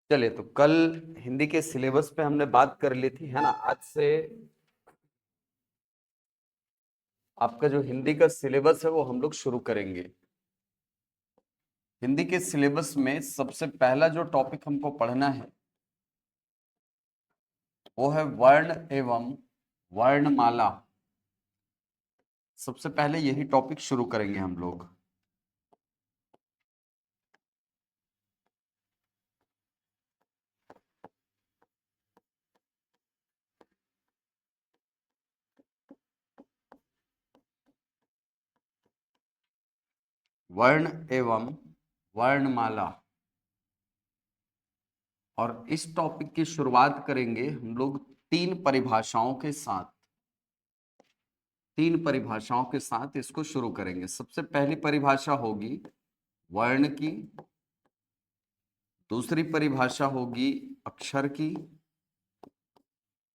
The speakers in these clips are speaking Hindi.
चलिए, तो कल हिंदी के सिलेबस पे हमने बात कर ली थी, है ना। आज से आपका जो हिंदी का सिलेबस है वो हम लोग शुरू करेंगे। हिंदी के सिलेबस में सबसे पहला जो टॉपिक हमको पढ़ना है वो है वर्ण एवं वर्णमाला। सबसे पहले यही टॉपिक शुरू करेंगे हम लोग। वर्ण एवं वर्णमाला। और इस टॉपिक की शुरुआत करेंगे हम लोग तीन परिभाषाओं के साथ। तीन परिभाषाओं के साथ इसको शुरू करेंगे। सबसे पहली परिभाषा होगी वर्ण की, दूसरी परिभाषा होगी अक्षर की,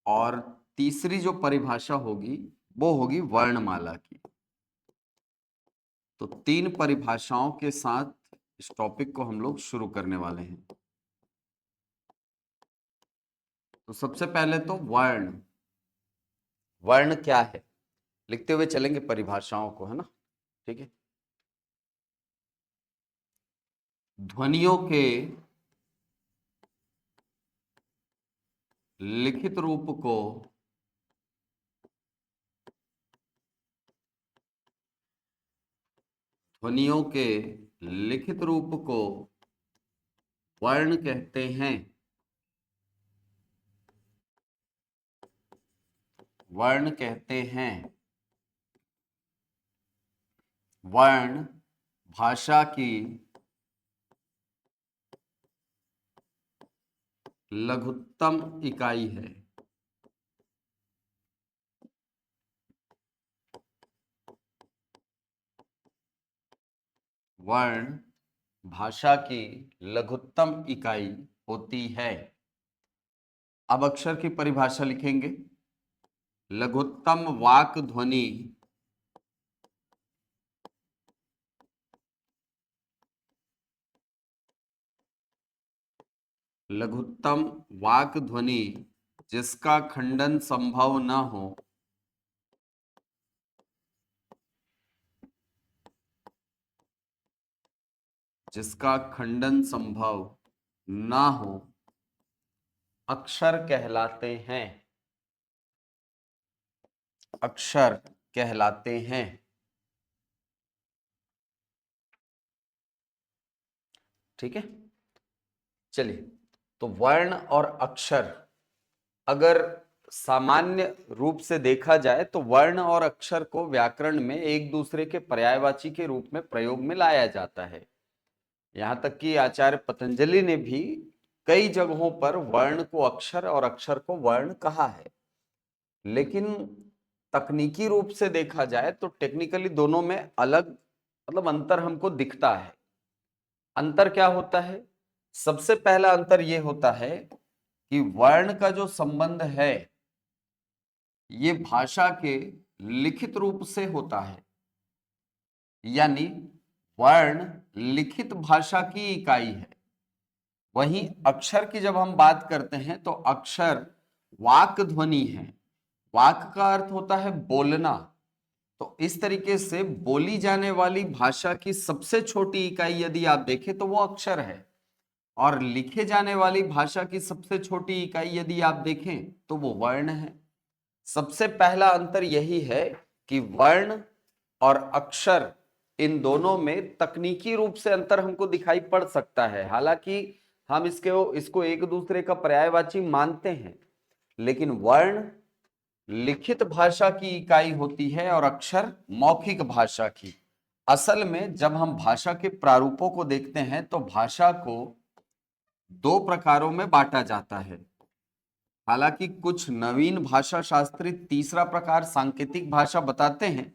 और तीसरी जो परिभाषा होगी वो होगी वर्णमाला की। तो तीन परिभाषाओं के साथ इस टॉपिक को हम लोग शुरू करने वाले हैं। तो सबसे पहले तो वर्ण। वर्ण क्या है लिखते हुए चलेंगे परिभाषाओं को, है ना। ठीक है। ध्वनियों के लिखित रूप को ध्वनियों के लिखित रूप को वर्ण कहते हैं। वर्ण कहते हैं। वर्ण भाषा की लघुत्तम इकाई है। वर्ण भाषा की लघुत्तम इकाई होती है। अब अक्षर की परिभाषा लिखेंगे। लघुत्तम वाक ध्वनि लघुत्तम वाक ध्वनि जिसका खंडन संभव न हो, जिसका खंडन संभव ना हो, अक्षर कहलाते हैं। अक्षर कहलाते हैं। ठीक है। चलिए, तो वर्ण और अक्षर अगर सामान्य रूप से देखा जाए तो वर्ण और अक्षर को व्याकरण में एक दूसरे के पर्यायवाची के रूप में प्रयोग में लाया जाता है। यहां तक कि आचार्य पतंजलि ने भी कई जगहों पर वर्ण को अक्षर और अक्षर को वर्ण कहा है। लेकिन तकनीकी रूप से देखा जाए तो टेक्निकली दोनों में अलग अंतर हमको दिखता है। अंतर क्या होता है? सबसे पहला अंतर यह होता है कि वर्ण का जो संबंध है ये भाषा के लिखित रूप से होता है, यानी वर्ण लिखित भाषा की इकाई है। वहीं अक्षर की जब हम बात करते हैं तो अक्षर वाक ध्वनि है। वाक का अर्थ होता है बोलना। तो इस तरीके से बोली जाने वाली भाषा की सबसे छोटी इकाई यदि आप देखें तो वो अक्षर है, और लिखे जाने वाली भाषा की सबसे छोटी इकाई यदि आप देखें तो वो वर्ण है। सबसे पहला अंतर यही है कि वर्ण और अक्षर इन दोनों में तकनीकी रूप से अंतर हमको दिखाई पड़ सकता है। हालांकि हम इसको एक दूसरे का पर्यायवाची मानते हैं, लेकिन वर्ण लिखित भाषा की इकाई होती है और अक्षर मौखिक भाषा की। असल में जब हम भाषा के प्रारूपों को देखते हैं तो भाषा को दो प्रकारों में बांटा जाता है। हालांकि कुछ नवीन भाषा शास्त्री तीसरा प्रकार सांकेतिक भाषा बताते हैं,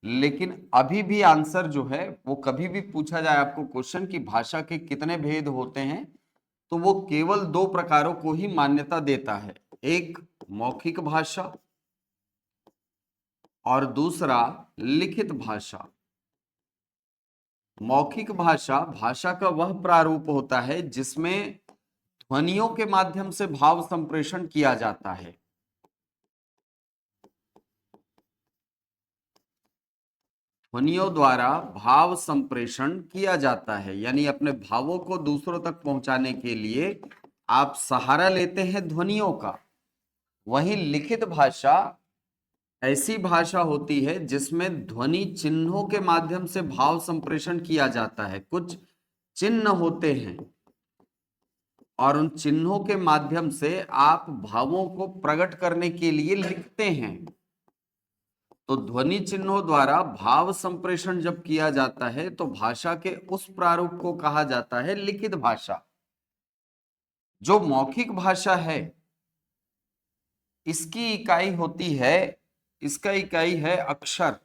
लेकिन अभी भी आंसर जो है वो कभी भी पूछा जाए आपको क्वेश्चन कि भाषा के कितने भेद होते हैं तो वो केवल दो प्रकारों को ही मान्यता देता है। एक मौखिक भाषा और दूसरा लिखित भाषा। मौखिक भाषा भाषा का वह प्रारूप होता है जिसमें ध्वनियों के माध्यम से भाव संप्रेषण किया जाता है। ध्वनियों द्वारा भाव संप्रेषण किया जाता है, यानी अपने भावों को दूसरों तक पहुंचाने के लिए आप सहारा लेते हैं ध्वनियों का। वहीं लिखित भाषा ऐसी भाषा होती है जिसमें ध्वनि चिन्हों के माध्यम से भाव संप्रेषण किया जाता है। कुछ चिन्ह होते हैं और उन चिन्हों के माध्यम से आप भावों को प्रकट करने के लिए लिखते हैं। तो ध्वनि चिन्हों द्वारा भाव संप्रेषण जब किया जाता है तो भाषा के उस प्रारूप को कहा जाता है लिखित भाषा। जो मौखिक भाषा है इसकी इकाई होती है, इसका इकाई है अक्षर,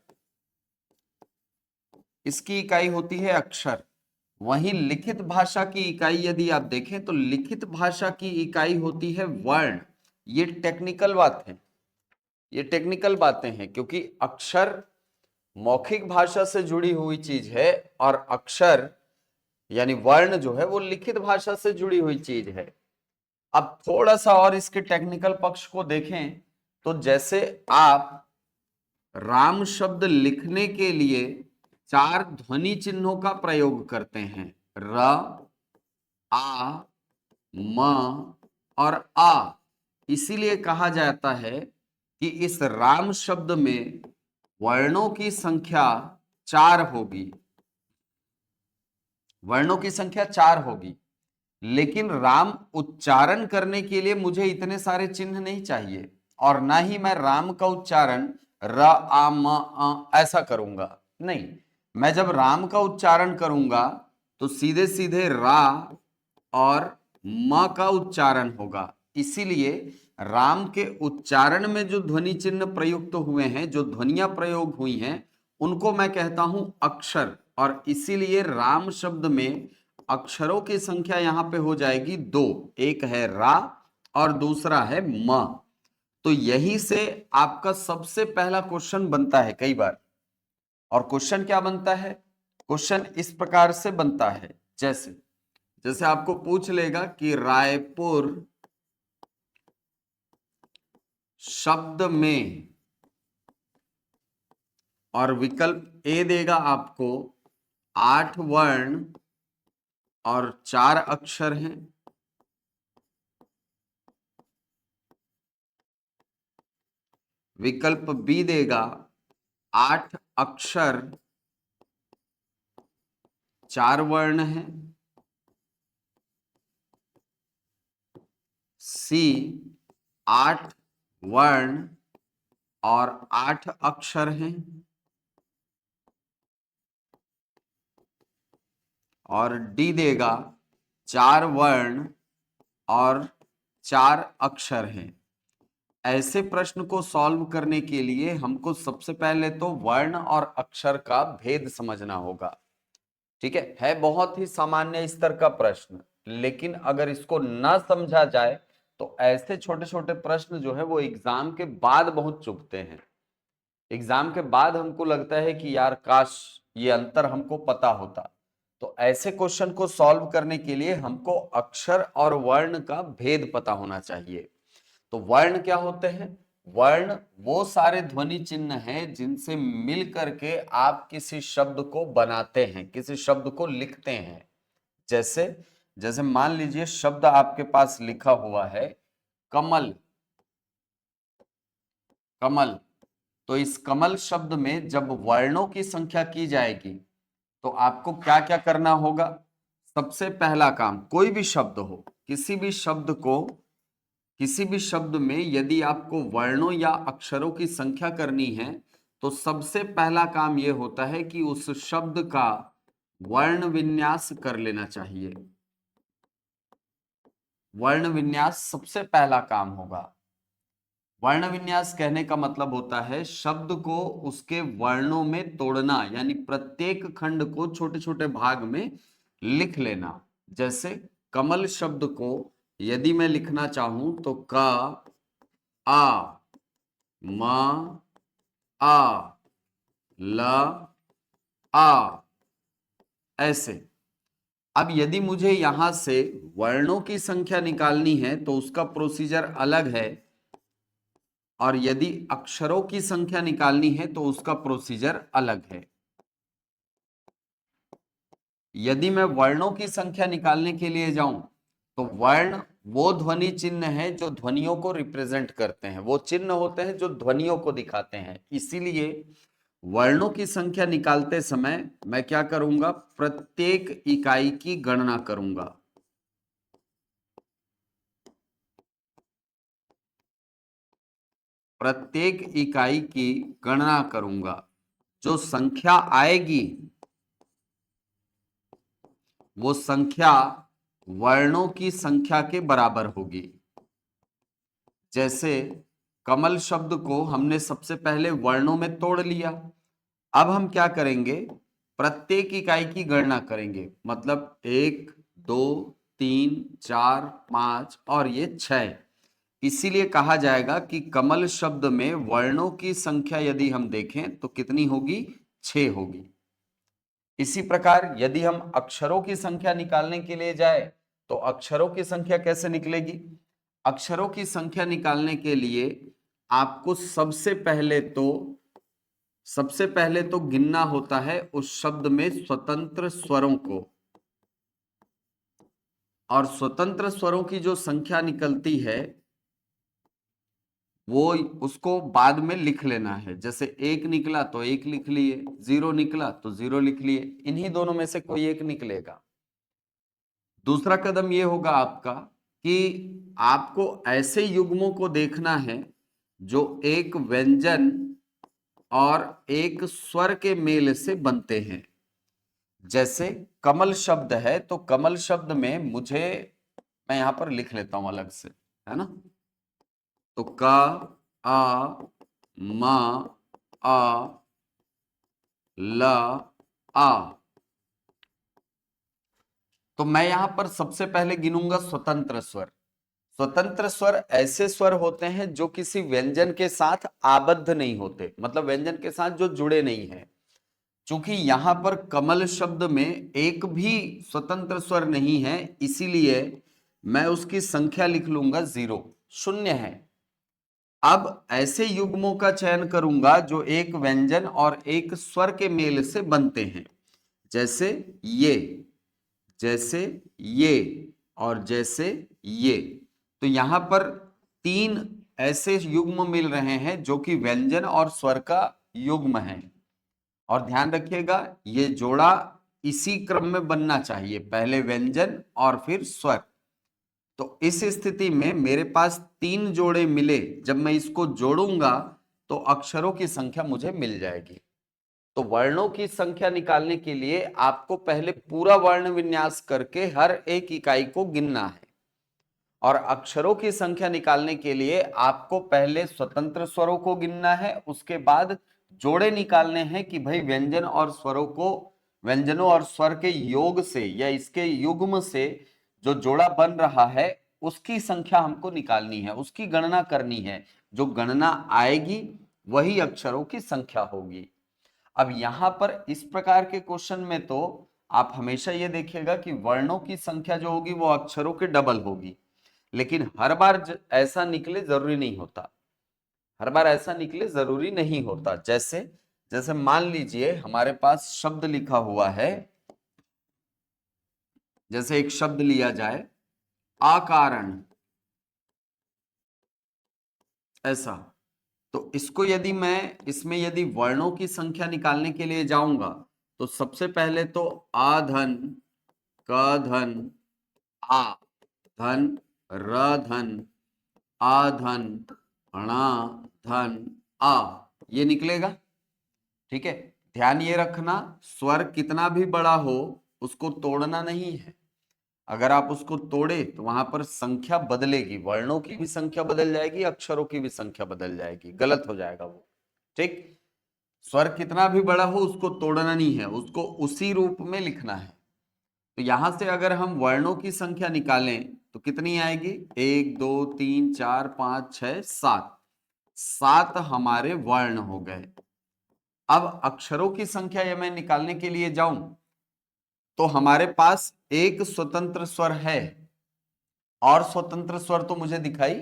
इसकी इकाई होती है अक्षर। वहीं लिखित भाषा की इकाई यदि आप देखें तो लिखित भाषा की इकाई होती है वर्ण। ये टेक्निकल बात है, ये टेक्निकल बातें हैं, क्योंकि अक्षर मौखिक भाषा से जुड़ी हुई चीज है और अक्षर यानी वर्ण जो है वो लिखित भाषा से जुड़ी हुई चीज है। अब थोड़ा सा और इसके टेक्निकल पक्ष को देखें तो जैसे आप राम शब्द लिखने के लिए 4 ध्वनि चिन्हों का प्रयोग करते हैं, र, आ, म और आ। इसीलिए कहा जाता है कि इस राम शब्द में वर्णों की संख्या 4 होगी, वर्णों की संख्या 4 होगी। लेकिन राम उच्चारण करने के लिए मुझे इतने सारे चिन्ह नहीं चाहिए और ना ही मैं राम का उच्चारण र, आ, म, ऐसा करूंगा। नहीं, मैं जब राम का उच्चारण करूंगा तो सीधे सीधे रा और म का उच्चारण होगा। इसीलिए राम के उच्चारण में जो ध्वनि चिन्ह प्रयुक्त हुए हैं, जो ध्वनियां प्रयोग हुई हैं, उनको मैं कहता हूं अक्षर। और इसीलिए राम शब्द में अक्षरों की संख्या यहां पे हो जाएगी 2, एक है रा और दूसरा है म। तो यही से आपका सबसे पहला क्वेश्चन बनता है कई बार। और क्वेश्चन क्या बनता है? क्वेश्चन इस प्रकार से बनता है, जैसे जैसे आपको पूछ लेगा कि रायपुर शब्द में, और विकल्प ए देगा आपको 8 वर्ण और 4 अक्षर हैं। विकल्प बी देगा 8 अक्षर 4 वर्ण हैं। सी 8 वर्ण और 8 अक्षर हैं। और डी देगा 4 वर्ण और 4 अक्षर हैं। ऐसे प्रश्न को सॉल्व करने के लिए हमको सबसे पहले तो वर्ण और अक्षर का भेद समझना होगा। ठीक है बहुत ही सामान्य स्तर का प्रश्न, लेकिन अगर इसको ना समझा जाए तो ऐसे छोटे छोटे प्रश्न जो है वो एग्जाम के बाद बहुत चुभते हैं। एग्जाम के बाद हमको लगता है कि यार काश ये अंतर हमको पता होता। तो ऐसे क्वेश्चन को सॉल्व करने के लिए हमको अक्षर और वर्ण का भेद पता होना चाहिए। तो वर्ण क्या होते हैं? वर्ण वो सारे ध्वनि चिन्ह हैं जिनसे मिल करके आप किसी शब्द को बनाते हैं, किसी शब्द को लिखते हैं। जैसे जैसे मान लीजिए शब्द आपके पास लिखा हुआ है कमल, कमल। तो इस कमल शब्द में जब वर्णों की संख्या की जाएगी तो आपको क्या क्या करना होगा? सबसे पहला काम, कोई भी शब्द हो, किसी भी शब्द को, किसी भी शब्द में यदि आपको वर्णों या अक्षरों की संख्या करनी है तो सबसे पहला काम यह होता है कि उस शब्द का वर्ण विन्यास कर लेना चाहिए। वर्ण विन्यास सबसे पहला काम होगा। वर्ण विन्यास कहने का मतलब होता है शब्द को उसके वर्णों में तोड़ना, यानी प्रत्येक खंड को छोटे छोटे भाग में लिख लेना। जैसे कमल शब्द को यदि मैं लिखना चाहूं तो क, आ, म, आ, ल, आ, ऐसे। अब यदि मुझे यहां से वर्णों की संख्या निकालनी है तो उसका प्रोसीजर अलग है, और यदि अक्षरों की संख्या निकालनी है तो उसका प्रोसीजर अलग है। यदि मैं वर्णों की संख्या निकालने के लिए जाऊं तो वर्ण वो ध्वनि चिन्ह है जो ध्वनियों को रिप्रेजेंट करते हैं, वो चिन्ह होते हैं जो ध्वनियों को दिखाते हैं। इसीलिए वर्णों की संख्या निकालते समय मैं क्या करूंगा, प्रत्येक इकाई की गणना करूंगा। प्रत्येक इकाई की गणना करूंगा। जो संख्या आएगी वो संख्या वर्णों की संख्या के बराबर होगी। जैसे कमल शब्द को हमने सबसे पहले वर्णों में तोड़ लिया, अब हम क्या करेंगे, प्रत्येक इकाई की गणना करेंगे। मतलब 1 2 3 4 5 और ये 6। इसीलिए कहा जाएगा कि कमल शब्द में वर्णों की संख्या यदि हम देखें तो कितनी होगी, 6 होगी। इसी प्रकार यदि हम अक्षरों की संख्या निकालने के लिए जाए तो अक्षरों की संख्या कैसे निकलेगी। अक्षरों की संख्या निकालने के लिए आपको सबसे पहले तो गिनना होता है उस शब्द में स्वतंत्र स्वरों को, और स्वतंत्र स्वरों की जो संख्या निकलती है वो उसको बाद में लिख लेना है। जैसे 1 निकला तो 1 लिख लिए, 0 निकला तो 0 लिख लिए, इन्हीं दोनों में से कोई एक निकलेगा। दूसरा कदम ये होगा आपका कि आपको ऐसे युग्मों को देखना है जो एक व्यंजन और एक स्वर के मेल से बनते हैं। जैसे कमल शब्द है तो कमल शब्द में मैं यहां पर लिख लेता हूं अलग से, है ना। तो क आ म आ ल आ, तो मैं यहां पर सबसे पहले गिनूंगा स्वतंत्र स्वर। स्वतंत्र स्वर ऐसे स्वर होते हैं जो किसी व्यंजन के साथ आबद्ध नहीं होते, मतलब व्यंजन के साथ जो जुड़े नहीं है। चूंकि यहां पर कमल शब्द में एक भी स्वतंत्र स्वर नहीं है, इसीलिए मैं उसकी संख्या लिख लूंगा 0, शून्य है। अब ऐसे युग्मों का चयन करूंगा जो एक व्यंजन और एक स्वर के मेल से बनते हैं। जैसे ये, जैसे ये और जैसे ये। तो यहां पर 3 ऐसे युग्म मिल रहे हैं जो कि व्यंजन और स्वर का युग्म है। और ध्यान रखिएगा ये जोड़ा इसी क्रम में बनना चाहिए, पहले व्यंजन और फिर स्वर। तो इस स्थिति में मेरे पास 3 जोड़े मिले, जब मैं इसको जोड़ूंगा तो अक्षरों की संख्या मुझे मिल जाएगी। तो वर्णों की संख्या निकालने के लिए आपको पहले पूरा वर्ण विन्यास करके हर एक इकाई को गिनना है, और अक्षरों की संख्या निकालने के लिए आपको पहले स्वतंत्र स्वरों को गिनना है, उसके बाद जोड़े निकालने हैं कि भाई व्यंजन और स्वरों को, व्यंजनों और स्वर के योग से या इसके युग्म से जो जोड़ा बन रहा है उसकी संख्या हमको निकालनी है, उसकी गणना करनी है। जो गणना आएगी वही अक्षरों की संख्या होगी। अब यहां पर इस प्रकार के क्वेश्चन में तो आप हमेशा ये देखिएगा कि वर्णों की संख्या जो होगी वो अक्षरों के डबल होगी, लेकिन हर बार ऐसा निकले जरूरी नहीं होता। हर बार ऐसा निकले जरूरी नहीं होता। जैसे जैसे मान लीजिए हमारे पास शब्द लिखा हुआ है, जैसे एक शब्द लिया जाए अकारण, ऐसा। तो इसको यदि मैं इसमें यदि वर्णों की संख्या निकालने के लिए जाऊंगा तो सबसे पहले तो आ धन, क धन, आ धन, र धन, आ धन, णा धन, आ, ये निकलेगा। ठीक है, ध्यान ये रखना स्वर कितना भी बड़ा हो उसको तोड़ना नहीं है। अगर आप उसको तोड़े तो वहां पर संख्या बदलेगी, वर्णों की भी संख्या बदल जाएगी, अक्षरों की भी संख्या बदल जाएगी, गलत हो जाएगा वो। ठीक, स्वर कितना भी बड़ा हो उसको तोड़ना नहीं है, उसको उसी रूप में लिखना है। तो यहां से अगर हम वर्णों की संख्या निकालें तो कितनी आएगी, 1 2 3 4 5 6 7, 7 हमारे वर्ण हो गए। अब अक्षरों की संख्या मैं निकालने के लिए जाऊं तो हमारे पास एक स्वतंत्र स्वर है और स्वतंत्र स्वर तो मुझे दिखाई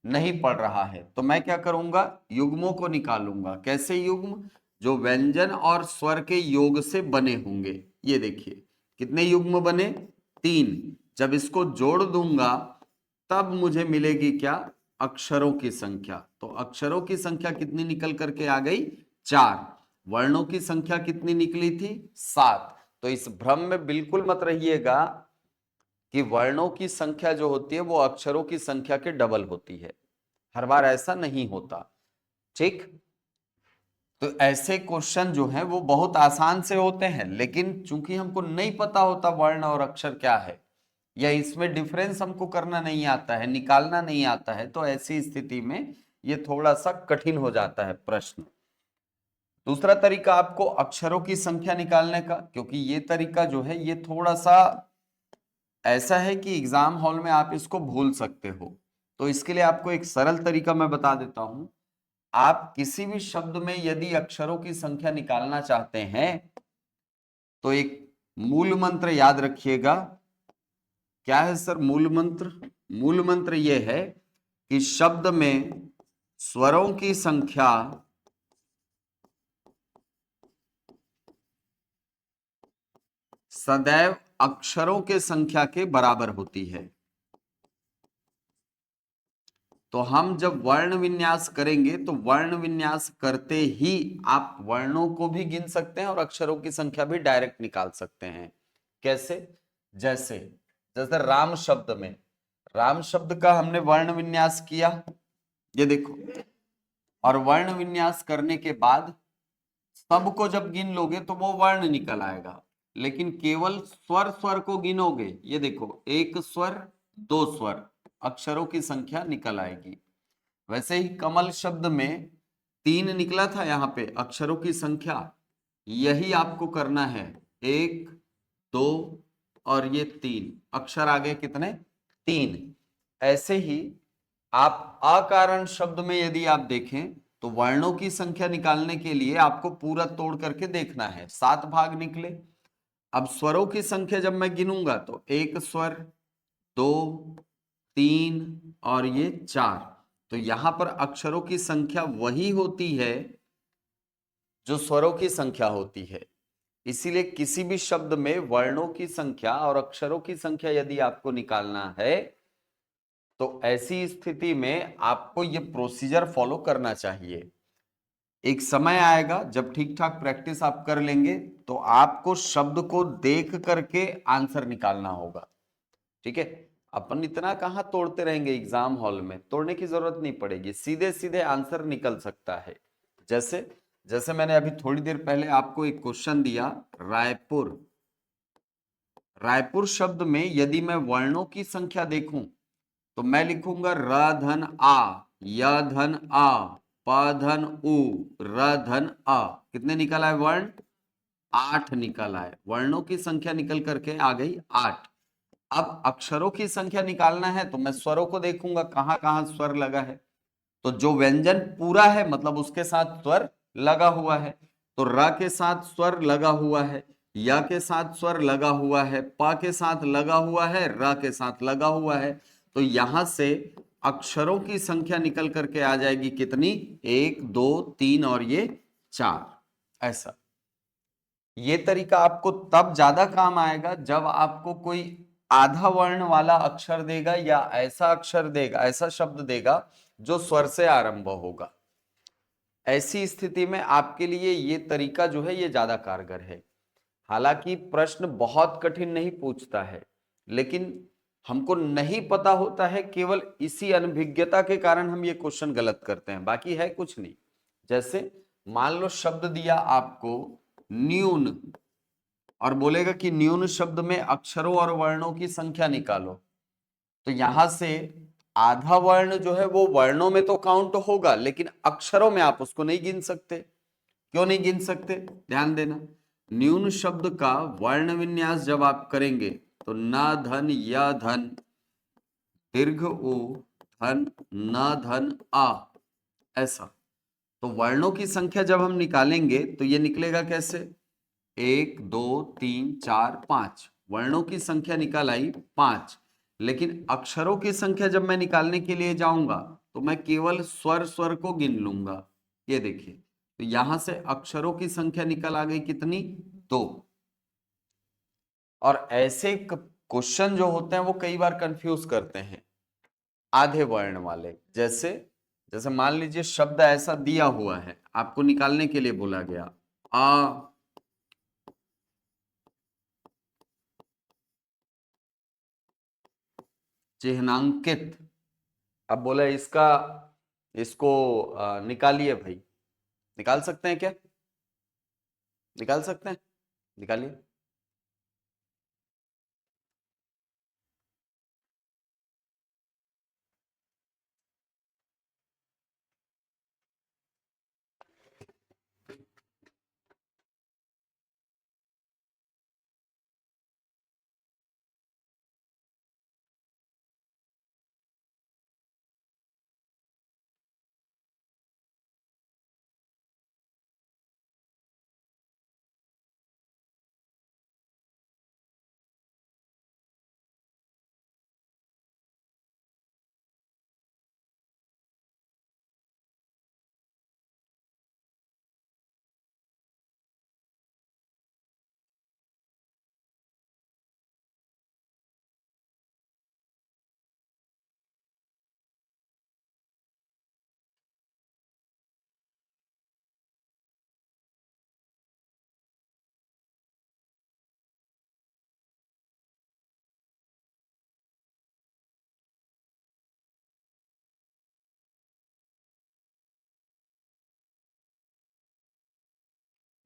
नहीं पड़ रहा है, तो मैं क्या करूंगा, युग्मों को निकालूंगा। कैसे युग्म? जो व्यंजन और स्वर के योग से बने होंगे। ये देखिए कितने युग्म बने, 3। जब इसको जोड़ दूंगा तब मुझे मिलेगी क्या, अक्षरों की संख्या। तो अक्षरों की संख्या कितनी निकल करके आ गई, 4। वर्णों की संख्या कितनी निकली थी, 7। तो इस भ्रम में बिल्कुल मत रहिएगा कि वर्णों की संख्या जो होती है वो अक्षरों की संख्या के डबल होती है। हर बार ऐसा नहीं होता। ठीक, तो ऐसे क्वेश्चन जो है वो बहुत आसान से होते हैं, लेकिन चूंकि हमको नहीं पता होता वर्ण और अक्षर क्या है, या इसमें डिफरेंस हमको करना नहीं आता है, निकालना नहीं आता है, तो ऐसी स्थिति में ये थोड़ा सा कठिन हो जाता है प्रश्न। दूसरा तरीका आपको अक्षरों की संख्या निकालने का, क्योंकि ये तरीका जो है ये थोड़ा सा ऐसा है कि एग्जाम हॉल में आप इसको भूल सकते हो। तो इसके लिए आपको एक सरल तरीका मैं बता देता हूं। आप किसी भी शब्द में यदि अक्षरों की संख्या निकालना चाहते हैं तो एक मूल मंत्र याद रखिएगा। क्या है सर मूल मंत्र? मूल मंत्र यह है कि शब्द में स्वरों की संख्या सदैव अक्षरों के संख्या के बराबर होती है। तो हम जब वर्ण विन्यास करेंगे तो वर्ण विन्यास करते ही आप वर्णों को भी गिन सकते हैं और अक्षरों की संख्या भी डायरेक्ट निकाल सकते हैं। कैसे? जैसे जैसे राम शब्द में, राम शब्द का हमने वर्ण विन्यास किया, ये देखो, और वर्ण विन्यास करने के बाद सबको जब गिन लोगे तो वो वर्ण निकल आएगा, लेकिन केवल स्वर स्वर को गिनोगे, ये देखो, एक स्वर, दो स्वर, अक्षरों की संख्या निकल आएगी। वैसे ही कमल शब्द में 3 निकला था यहां पे अक्षरों की संख्या, यही आपको करना है, 1 2 और ये 3 अक्षर आ गए कितने, 3। ऐसे ही आप अकारण शब्द में यदि आप देखें तो वर्णों की संख्या निकालने के लिए आपको पूरा तोड़ करके देखना है, 7 भाग निकले। अब स्वरों की संख्या जब मैं गिनूंगा तो 1 स्वर, 2 3 और ये 4। तो यहां पर अक्षरों की संख्या वही होती है जो स्वरों की संख्या होती है। इसीलिए किसी भी शब्द में वर्णों की संख्या और अक्षरों की संख्या यदि आपको निकालना है तो ऐसी स्थिति में आपको ये प्रोसीजर फॉलो करना चाहिए। एक समय आएगा जब ठीक ठाक प्रैक्टिस आप कर लेंगे तो आपको शब्द को देख करके आंसर निकालना होगा। ठीक है, अपन इतना कहां तोड़ते रहेंगे एग्जाम हॉल में, तोड़ने की जरूरत नहीं पड़ेगी, सीधे सीधे आंसर निकल सकता है। जैसे जैसे मैंने अभी थोड़ी देर पहले आपको एक क्वेश्चन दिया, रायपुर। रायपुर शब्द में यदि मैं वर्णों की संख्या देखूं तो मैं लिखूंगा र धन आ, य धन आ, प धन उ, र धन अ। कितने निकल आए वर्ण? 8 निकल आए। वर्णों की संख्या निकल करके आ गई 8। अब अक्षरों की संख्या निकालना है तो मैं स्वरों को देखूंगा कहां कहां स्वर लगा है। तो जो व्यंजन पूरा है मतलब उसके साथ स्वर लगा हुआ है, तो र के साथ स्वर लगा हुआ है, या के साथ स्वर लगा हुआ है, प के साथ लगा हुआ है, र के साथ लगा हुआ है। तो यहां से अक्षरों की संख्या निकल करके आ जाएगी कितनी, 1 2 3 और ये 4। ऐसा ये तरीका आपको तब ज्यादा काम आएगा जब आपको कोई आधा वर्ण वाला अक्षर देगा या ऐसा अक्षर देगा, ऐसा शब्द देगा जो स्वर से आरंभ होगा। ऐसी स्थिति में आपके लिए ये तरीका जो है ये ज्यादा कारगर है। हालांकि प्रश्न बहुत कठिन नहीं पूछता है, लेकिन हमको नहीं पता होता है, केवल इसी अनभिज्ञता के कारण हम ये क्वेश्चन गलत करते हैं, बाकी है कुछ नहीं। जैसे मान लो शब्द दिया आपको न्यून और बोलेगा कि न्यून शब्द में अक्षरों और वर्णों की संख्या निकालो, तो यहां से आधा वर्ण जो है वो वर्णों में तो काउंट होगा लेकिन अक्षरों में आप उसको नहीं गिन सकते। क्यों नहीं गिन सकते, ध्यान देना। न्यून शब्द का वर्ण विन्यास जब आप करेंगे तो न धन, य धन, दीर्घ उ, धन, न धन आ, ऐसा। तो वर्णों की संख्या जब हम निकालेंगे तो ये निकलेगा कैसे, 1 2 3 4 5 वर्णों की संख्या निकल आई 5, लेकिन अक्षरों की संख्या जब मैं निकालने के लिए जाऊंगा तो मैं केवल स्वर स्वर को गिन लूंगा। ये देखिए, तो यहां से अक्षरों की संख्या निकल आ गई कितनी, 2। और ऐसे क्वेश्चन जो होते हैं वो कई बार कंफ्यूज करते हैं आधे वर्ण वाले। जैसे जैसे मान लीजिए शब्द ऐसा दिया हुआ है, आपको निकालने के लिए बोला गया आ चिन्हांकित। अब बोला इसका इसको निकालिए भाई। निकाल सकते हैं क्या? निकाल सकते हैं, निकालिए।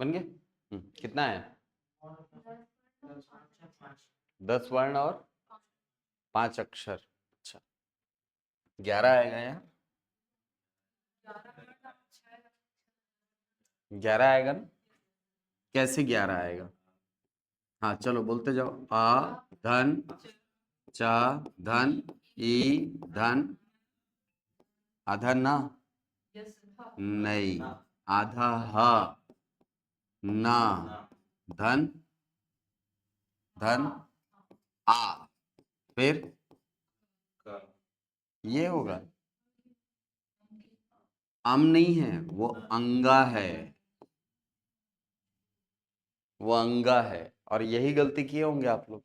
बन गए? कितना है? 10 वर्ण और 5 अक्षर। अच्छा, 11 आएगा यहाँ। 11 आएगा ना? कैसे 11 आएगा? हाँ चलो बोलते जाओ। आ धन, चा धन, ई धन, अधन ना, नहीं, आधा ह ना, धन धन आ, फिर ये होगा। अम नहीं है, वो अंगा है, वो अंगा है। और यही गलती किए होंगे आप लोग,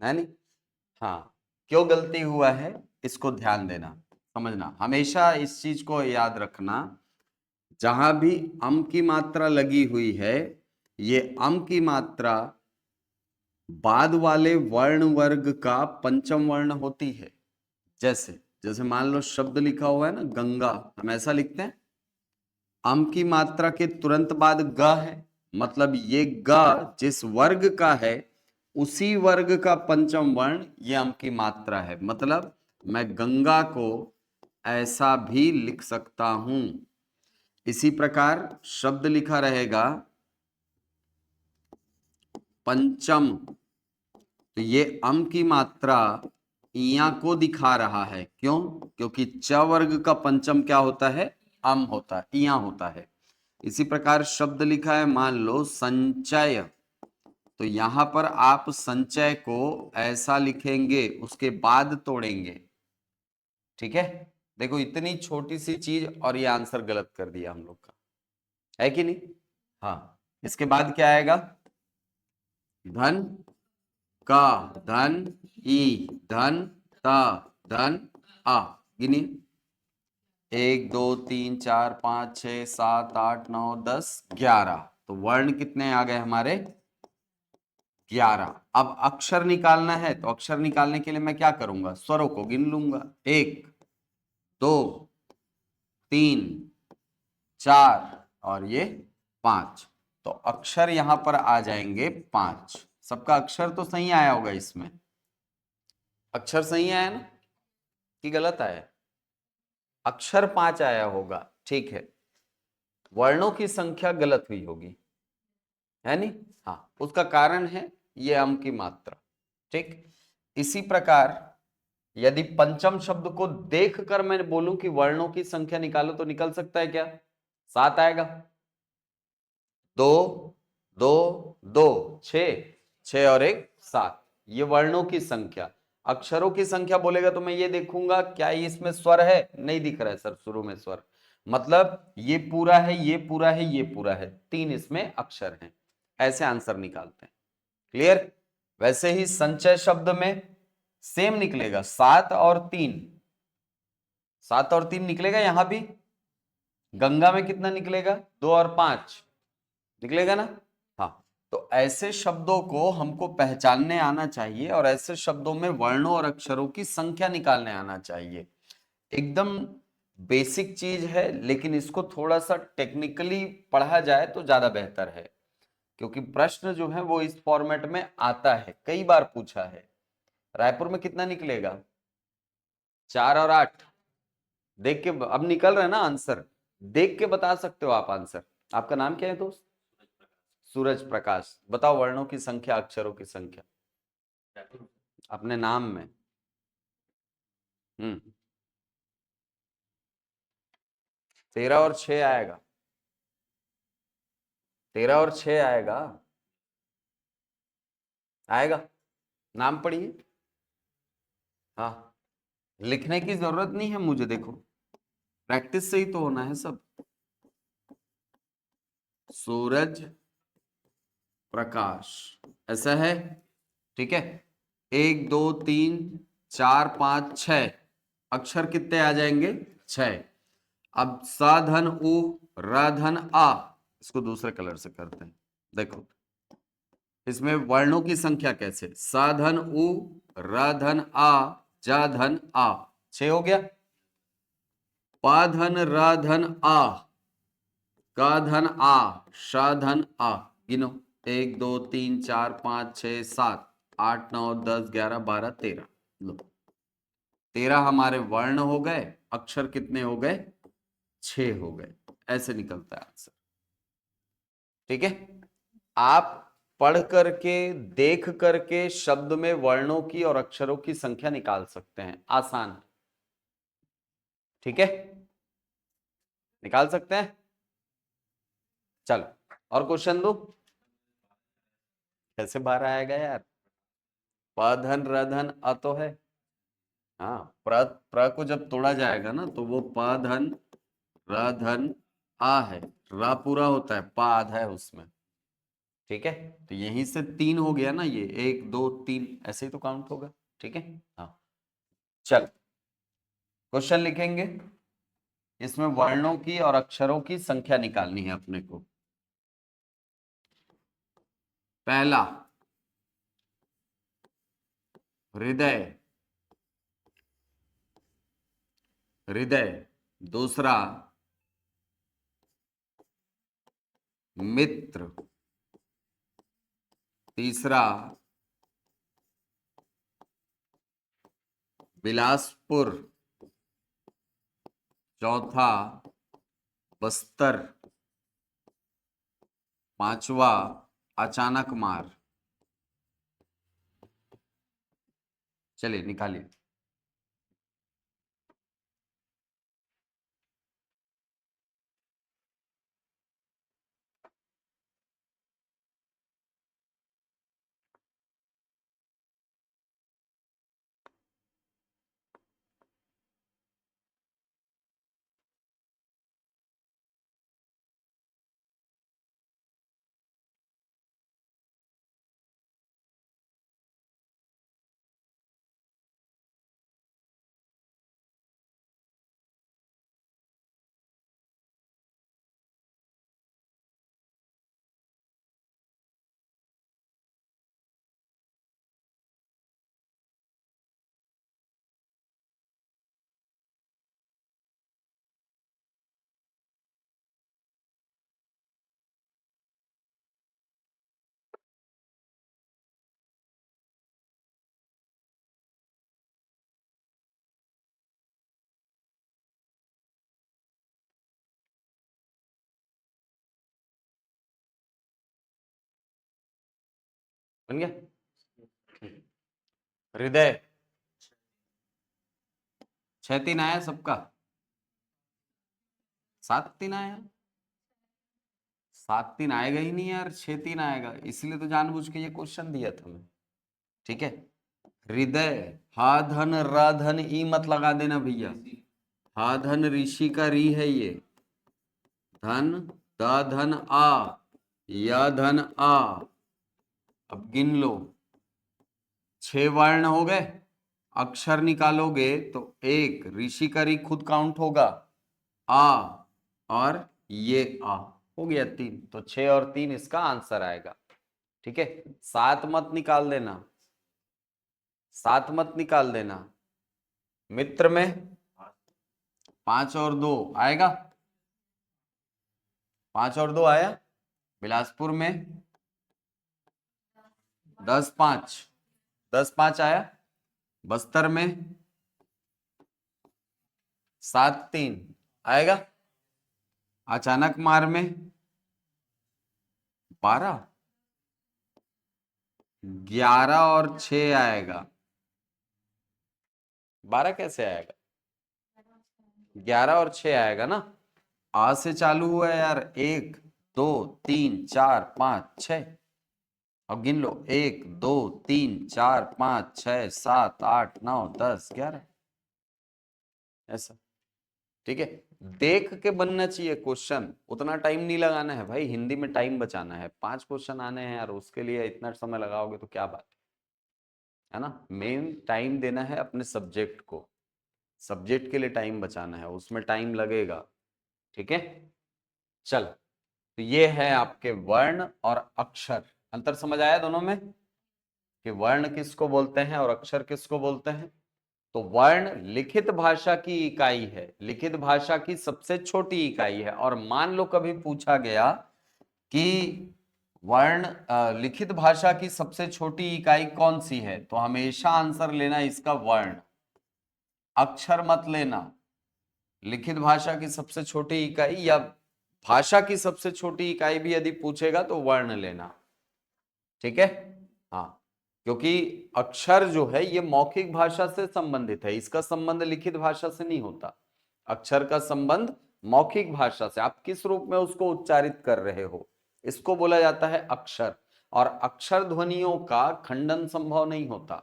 है नहीं? हाँ, क्यों गलती हुआ है इसको ध्यान देना, समझना, हमेशा इस चीज को याद रखना। जहां भी अम की मात्रा लगी हुई है, ये अम की मात्रा बाद वाले वर्ण वर्ग का पंचम वर्ण होती है। जैसे जैसे मान लो शब्द लिखा हुआ है ना गंगा, हम ऐसा लिखते हैं, अम की मात्रा के तुरंत बाद ग है, मतलब ये ग जिस वर्ग का है उसी वर्ग का पंचम वर्ण ये अम की मात्रा है। मतलब मैं गंगा को ऐसा भी लिख सकता हूं। इसी प्रकार शब्द लिखा रहेगा पंचम, तो ये अम की मात्रा इया को दिखा रहा है। क्यों? क्योंकि च वर्ग का पंचम क्या होता है? अम होता है, इया होता है। इसी प्रकार शब्द लिखा है मान लो संचय, तो यहां पर आप संचय को ऐसा लिखेंगे, उसके बाद तोड़ेंगे। ठीक है? देखो इतनी छोटी सी चीज और ये आंसर गलत कर दिया हम लोग का, है कि नहीं? हाँ, इसके बाद क्या आएगा? धन का, धन ई, धन ता, धन आ। गिनिए, 1 2 3 4 5 6 7 8 9 10 11। तो वर्ण कितने आ गए हमारे? 11। अब अक्षर निकालना है, तो अक्षर निकालने के लिए मैं क्या करूंगा? स्वरों को गिन लूंगा। 1 2 3 4 और ये 5। तो अक्षर यहां पर आ जाएंगे 5। सबका अक्षर तो सही आया होगा इसमें? अक्षर सही आया ना कि गलत आया? अक्षर 5 आया होगा, ठीक है। वर्णों की संख्या गलत हुई होगी, है नहीं? हाँ, उसका कारण है ये अम की मात्रा। ठीक, इसी प्रकार यदि पंचम शब्द को देखकर मैं बोलूं कि वर्णों की संख्या निकालो, तो निकल सकता है क्या? 7 आएगा। 2 दो, दो, छह, छह और एक सात, ये वर्णों की संख्या। अक्षरों की संख्या बोलेगा तो मैं ये देखूंगा क्या इसमें स्वर है, नहीं दिख रहा है सर शुरू में स्वर, मतलब ये पूरा है, ये पूरा है, ये पूरा है, तीन इसमें अक्षर हैं, ऐसे आंसर निकालते हैं। क्लियर? वैसे ही संचय शब्द में सेम निकलेगा, सात और तीन, सात और तीन निकलेगा यहां भी। गंगा में कितना निकलेगा, दो और पांच निकलेगा ना। हाँ, तो ऐसे शब्दों को हमको पहचानने आना चाहिए और ऐसे शब्दों में वर्णों और अक्षरों की संख्या निकालने आना चाहिए। एकदम बेसिक चीज है, लेकिन इसको थोड़ा सा टेक्निकली पढ़ा जाए तो ज्यादा बेहतर है, क्योंकि प्रश्न जो है वो इस फॉर्मेट में आता है, कई बार पूछा है। रायपुर में कितना निकलेगा, चार और आठ, देख के अब निकल रहा है ना आंसर, देख के बता सकते हो आप आंसर। आपका नाम क्या है दोस्त? सूरज प्रकाश। बताओ वर्णों की संख्या, अक्षरों की संख्या अपने नाम में। 13 और 6 आएगा, 13 और 6 आएगा, आएगा। नाम पढ़िए। हाँ, लिखने की जरूरत नहीं है मुझे, देखो प्रैक्टिस से ही तो होना है सब। सूरज प्रकाश, ऐसा है, ठीक है। एक, दो, तीन, चार, पांच, छह, अक्षर कितने आ जाएंगे, छह। अब साधन उ, राधन आ, इसको दूसरे कलर से करते हैं। देखो इसमें वर्णों की संख्या कैसे, साधन उ, राधन आ, जाधन आ, छह हो गया। पाधन राधन आ, काधन आ, शाधन आ, गिनो, एक, दो, तीन, चार, पांच, छह, सात, आठ, नौ, 10, 11, 12, 13। लो, 13 हमारे वर्ण हो गए, अक्षर कितने हो गए, 6 हो गए। ऐसे निकलता है आंसर, ठीक है। आप पढ़ करके, देख करके शब्द में वर्णों की और अक्षरों की संख्या निकाल सकते हैं, आसान, ठीक है, निकाल सकते हैं। चलो और क्वेश्चन दो। कैसे बाहर आएगा यार, पधन रधन अ तो है। हाँ, प्र को जब तोड़ा जाएगा ना तो वो पधन रधन आ है, रा पूरा होता है, पा आधा है उसमें, ठीक है। तो यहीं से तीन हो गया ना, ये एक, दो, तीन, ऐसे ही तो काउंट होगा, ठीक है। हाँ, चल क्वेश्चन लिखेंगे, इसमें वर्णों की और अक्षरों की संख्या निकालनी है अपने को। पहला हृदय, हृदय। दूसरा मित्र। तीसरा बिलासपुर। चौथा बस्तर। पांचवा अचानक मार। चलिए निकालिए। बन गया। हृदय 6 3 आया सबका, 7 3 आया, 7 3 आएगा ही नहीं यार, 6 3 आएगा, इसलिए तो जानबूझ के ये क्वेश्चन दिया था मैं। ठीक है, हृदय, हा धन रा धन ई मत लगा देना भैया, हा धन ऋषि का री है ये, धन द धन आ, या धन आ। अब गिन लो, 6 वर्ण हो गए, अक्षर निकालोगे तो एक ऋषि का री खुद काउंट होगा, आ और ये आ, हो गया 3, तो 6 और 3 इसका आंसर आएगा। ठीक है, 7 मत निकाल देना, 7 मत निकाल देना। मित्र में 5 और 2 आएगा, 5 और 2 आया। बिलासपुर में 10 5, 10 5 आया। बस्तर में 7 3 आएगा। अचानक मार में 12, 11 और 6 आएगा। 12 कैसे आएगा, 11 और 6 आएगा ना। आ से चालू हुआ है यार, 1 2 3 4 5 6। अब गिन लो, 1 2 3 4 5 6 7 8 9 10 11, ऐसा। ठीक है, देख के बनना चाहिए क्वेश्चन, उतना टाइम नहीं लगाना है भाई, हिंदी में टाइम बचाना है। 5 क्वेश्चन आने हैं यार, उसके लिए इतना समय लगाओगे तो क्या बात है ना। मेन टाइम देना है अपने सब्जेक्ट को, सब्जेक्ट के लिए टाइम बचाना है, उसमें टाइम लगेगा। ठीक है, चल, तो ये है आपके वर्ण और अक्षर। अंतर समझ आया दोनों में कि वर्ण किसको बोलते हैं और अक्षर किसको बोलते हैं। तो वर्ण लिखित भाषा की इकाई है, लिखित भाषा की सबसे छोटी इकाई है। और मान लो कभी पूछा गया कि वर्ण लिखित भाषा की सबसे छोटी इकाई कौन सी है, तो हमेशा आंसर लेना इसका वर्ण, अक्षर मत लेना। लिखित भाषा की सबसे छोटी इकाई या भाषा की सबसे छोटी इकाई भी यदि पूछेगा तो वर्ण लेना। ठीक है, हाँ, क्योंकि अक्षर जो है ये मौखिक भाषा से संबंधित है, इसका संबंध लिखित भाषा से नहीं होता। अक्षर का संबंध मौखिक भाषा से, आप किस रूप में उसको उच्चारित कर रहे हो, इसको बोला जाता है अक्षर। और अक्षर ध्वनियों का खंडन संभव नहीं होता।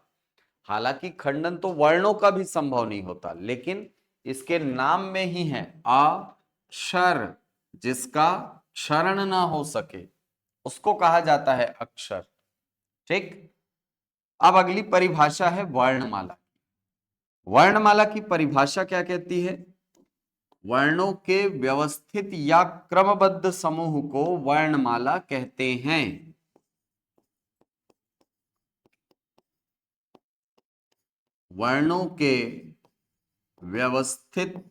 हालांकि खंडन तो वर्णों का भी संभव नहीं होता, लेकिन इसके नाम में ही है अक्षर, जिसका क्षरण ना हो सके उसको कहा जाता है अक्षर। ठीक, अब अगली परिभाषा है वर्णमाला। वर्णमाला की परिभाषा क्या कहती है, वर्णों के व्यवस्थित या क्रमबद्ध समूह को वर्णमाला कहते हैं। वर्णों के व्यवस्थित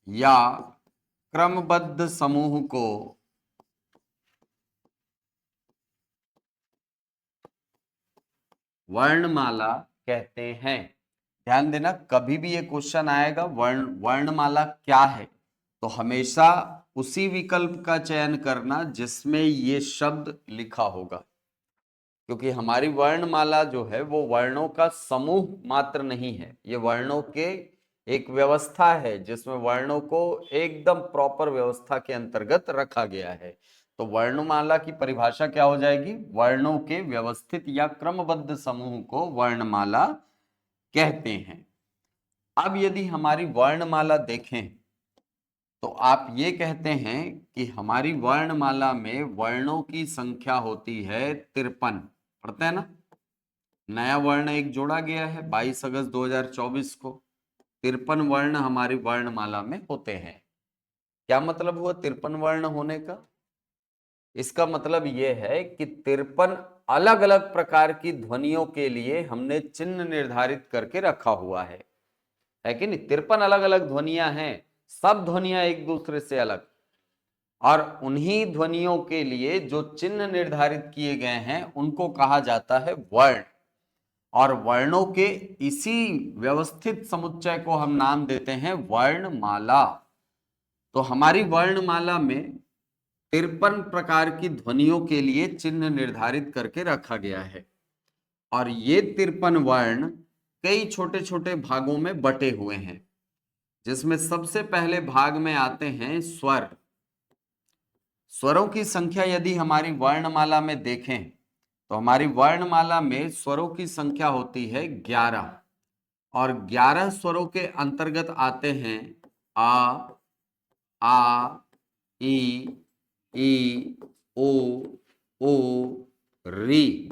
या क्रमबद्ध समूह को वर्णमाला कहते हैं। ध्यान देना, कभी भी ये क्वेश्चन आएगा वर्णमाला क्या है, तो हमेशा उसी विकल्प का चयन करना जिसमें ये शब्द लिखा होगा, क्योंकि हमारी वर्णमाला जो है वो वर्णों का समूह मात्र नहीं है, ये वर्णों के एक व्यवस्था है जिसमें वर्णों को एकदम प्रॉपर व्यवस्था के अंतर्गत रखा गया है। तो वर्णमाला की परिभाषा क्या हो जाएगी, वर्णों के व्यवस्थित या क्रमबद्ध समूह को वर्णमाला कहते हैं। अब यदि हमारी वर्णमाला देखें तो आप ये कहते हैं कि हमारी वर्णमाला में वर्णों की संख्या होती है 53, पढ़ते हैं ना। नया वर्ण एक जोड़ा गया है 22 अगस्त 2024 को, 53 वर्ण हमारी वर्णमाला में होते हैं। क्या मतलब हुआ 53 वर्ण होने का, इसका मतलब यह है कि 53 अलग अलग प्रकार की ध्वनियों के लिए हमने चिन्ह निर्धारित करके रखा हुआ है कि नहीं। 53 अलग अलग ध्वनियां हैं, सब ध्वनियां एक दूसरे से अलग, और उन्हीं ध्वनियों के लिए जो चिन्ह निर्धारित किए गए हैं उनको कहा जाता है वर्ण। और वर्णों के इसी व्यवस्थित समुच्चय को हम नाम देते हैं वर्णमाला। तो हमारी वर्णमाला में 53 प्रकार की ध्वनियों के लिए चिन्ह निर्धारित करके रखा गया है। और ये 53 वर्ण कई छोटे छोटे भागों में बटे हुए हैं, जिसमें सबसे पहले भाग में आते हैं स्वर। स्वरों की संख्या यदि हमारी वर्णमाला में देखें तो हमारी वर्णमाला में स्वरों की संख्या होती है 11 और 11 स्वरों के अंतर्गत आते हैं आ ई ओ री।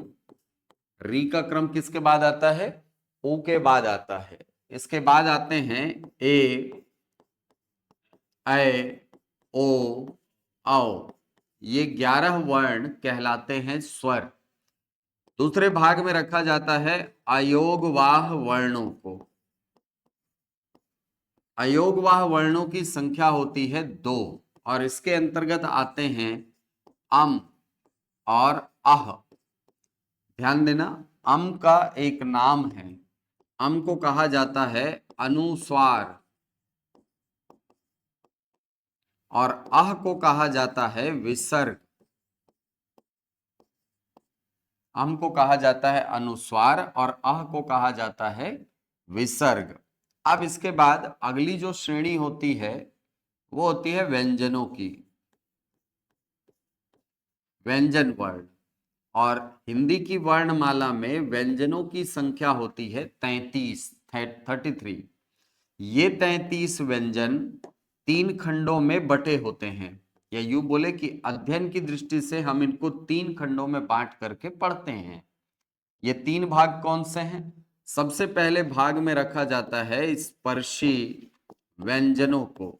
री का क्रम किसके बाद आता है? ओ के बाद आता है। इसके बाद आते हैं ए ओ औ। ये 11 वर्ण कहलाते हैं स्वर। दूसरे भाग में रखा जाता है अयोगवाह वर्णों को। अयोगवाह वर्णों की संख्या होती है 2 और इसके अंतर्गत आते हैं अम और अह। ध्यान देना, अम का एक नाम है। अम को कहा जाता है अनुस्वार और अह को कहा जाता है विसर्ग। अम को कहा जाता है अनुस्वार और अह को कहा जाता है विसर्ग। अब इसके बाद अगली जो श्रेणी होती है वो होती है व्यंजनों की, व्यंजन वर्ण। और हिंदी की वर्णमाला में व्यंजनों की संख्या होती है 33। ये 33 व्यंजन 3 खंडों में बटे होते हैं, या यूं बोले कि अध्ययन की दृष्टि से हम इनको 3 खंडों में बांट करके पढ़ते हैं। ये 3 भाग कौन से हैं? सबसे पहले भाग में रखा जाता है स्पर्शी व्यंजनों को।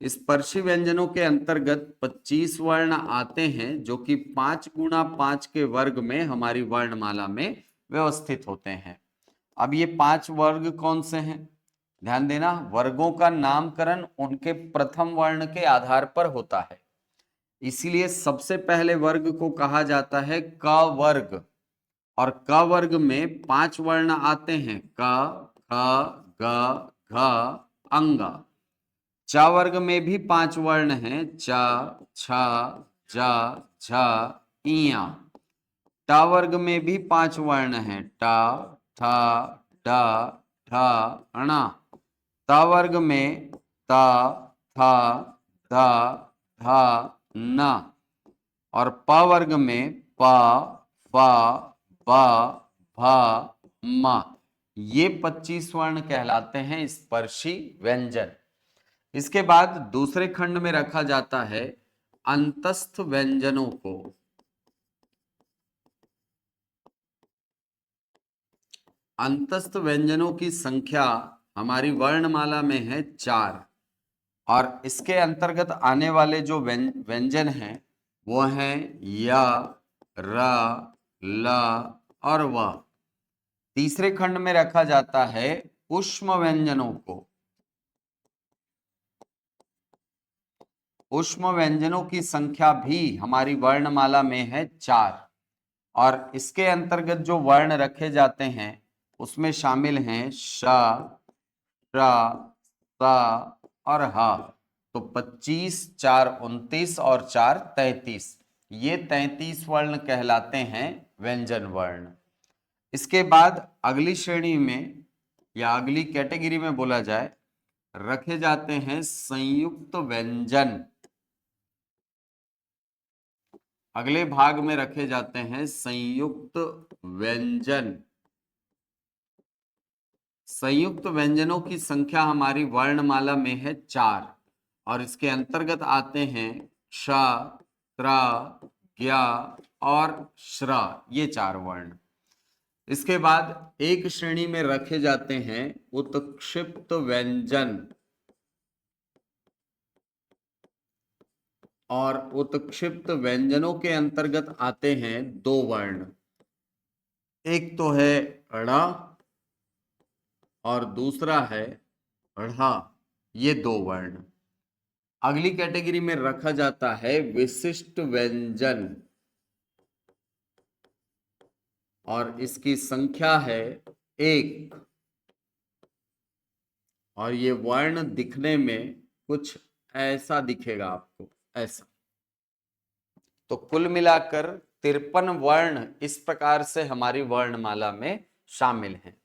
स्पर्शी व्यंजनों के अंतर्गत 25 वर्ण आते हैं जो कि 5 गुणा 5 के वर्ग में हमारी वर्णमाला में व्यवस्थित होते हैं। अब ये 5 वर्ग कौन से हैं? ध्यान देना, वर्गों का नामकरण उनके प्रथम वर्ण के आधार पर होता है। इसीलिए सबसे पहले वर्ग को कहा जाता है क वर्ग और क वर्ग में 5 वर्ण आते हैं क, ख, ग, घ, अंग। च वर्ग में भी 5 वर्ण हैं च, छ, ज, झ, इया। ट वर्ग में भी 5 वर्ण हैं ट, थ, ड, ढ, ण। त वर्ग में त, थ, ध, ध, न। और प वर्ग में प, फ, ब, भ, म। ये 25 वर्ण कहलाते हैं स्पर्शी व्यंजन। इसके बाद दूसरे खंड में रखा जाता है अंतस्थ व्यंजनों को। अंतस्थ व्यंजनों की संख्या हमारी वर्णमाला में है 4 और इसके अंतर्गत आने वाले जो व्यंजन हैं वो हैं य, र, ल और व। तीसरे खंड में रखा जाता है ऊष्म व्यंजनों को। ऊष्म व्यंजनों की संख्या भी हमारी वर्णमाला में है 4 और इसके अंतर्गत जो वर्ण रखे जाते हैं उसमें शामिल हैं श, श, स और ह। तो 25, 4 29 और 4 33। ये 33 वर्ण कहलाते हैं व्यंजन वर्ण। इसके बाद अगली श्रेणी में या अगली कैटेगरी में बोला जाए रखे जाते हैं संयुक्त व्यंजन। अगले भाग में रखे जाते हैं संयुक्त व्यंजन। संयुक्त व्यंजनों की संख्या हमारी वर्णमाला में है 4 और इसके अंतर्गत आते हैं क्ष, त्र, ज्ञ और श्र। ये 4 वर्ण। इसके बाद एक श्रेणी में रखे जाते हैं उत्क्षिप्त व्यंजन और उत्क्षिप्त व्यंजनों के अंतर्गत आते हैं 2 वर्ण। एक तो है ण और दूसरा है ढ़। ये 2 वर्ण। अगली कैटेगरी में रखा जाता है विशिष्ट व्यंजन और इसकी संख्या है 1 और ये वर्ण दिखने में कुछ ऐसा दिखेगा आपको, ऐसा। तो कुल मिलाकर 53 वर्ण इस प्रकार से हमारी वर्णमाला में शामिल हैं।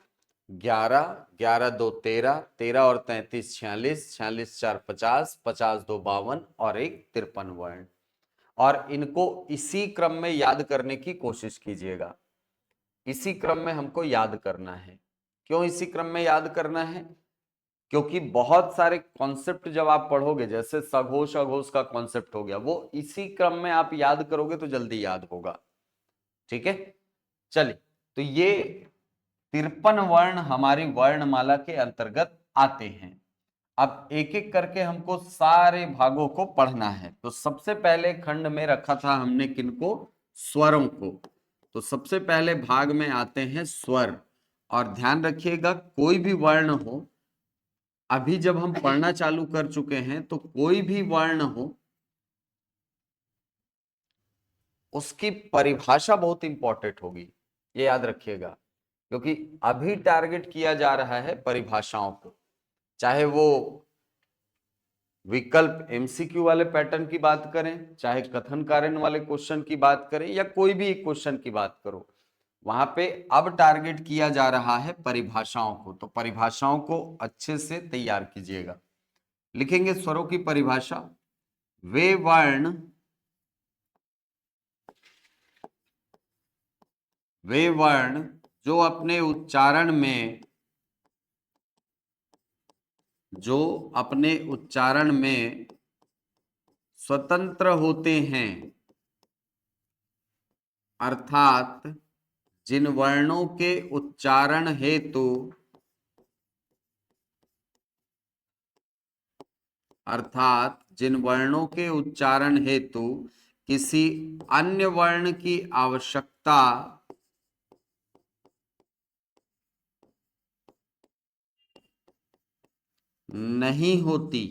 11, 11 2 13, 13 और 33 46, 46 4 50, 50 2 52 और एक 53 वर्ण। और इनको इसी क्रम में याद करने की कोशिश कीजिएगा। इसी क्रम में हमको याद करना है। क्यों इसी क्रम में याद करना है? क्योंकि बहुत सारे कॉन्सेप्ट जब आप पढ़ोगे, जैसे सघोष अघोष का कॉन्सेप्ट हो गया, वो इसी क्रम में आप याद करोगे तो जल्दी याद होगा। ठीक है, चलिए, तो ये 53 वर्ण हमारी वर्णमाला के अंतर्गत आते हैं। अब एक एक करके हमको सारे भागों को पढ़ना है। तो सबसे पहले खंड में रखा था हमने किनको? स्वरों को। तो सबसे पहले भाग में आते हैं स्वर। और ध्यान रखिएगा, कोई भी वर्ण हो, अभी जब हम पढ़ना चालू कर चुके हैं तो कोई भी वर्ण हो, उसकी परिभाषा बहुत इंपॉर्टेंट होगी, ये याद रखिएगा। क्योंकि अभी टारगेट किया जा रहा है परिभाषाओं को, चाहे वो विकल्प एमसीक्यू वाले पैटर्न की बात करें, चाहे कथन कारण वाले क्वेश्चन की बात करें, या कोई भी एक क्वेश्चन की बात करो, वहां पे अब टारगेट किया जा रहा है परिभाषाओं को। तो परिभाषाओं को अच्छे से तैयार कीजिएगा। लिखेंगे स्वरों की परिभाषा। वे वर्ण, वे वर्ण जो अपने उच्चारण में, जो अपने उच्चारण में स्वतंत्र होते हैं, अर्थात जिन वर्णों के उच्चारण हेतु, अर्थात जिन वर्णों के उच्चारण हेतु किसी अन्य वर्ण की आवश्यकता नहीं होती,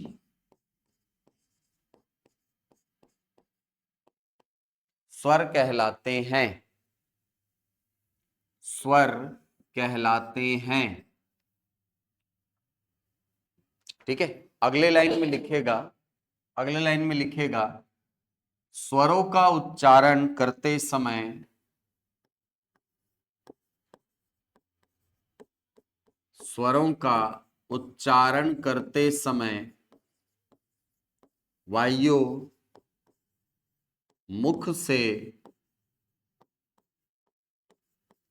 स्वर कहलाते हैं, स्वर कहलाते हैं। ठीक है, अगले लाइन में लिखेगा, अगले लाइन में लिखेगा, स्वरों का उच्चारण करते समय, स्वरों का उच्चारण करते समय वायु मुख से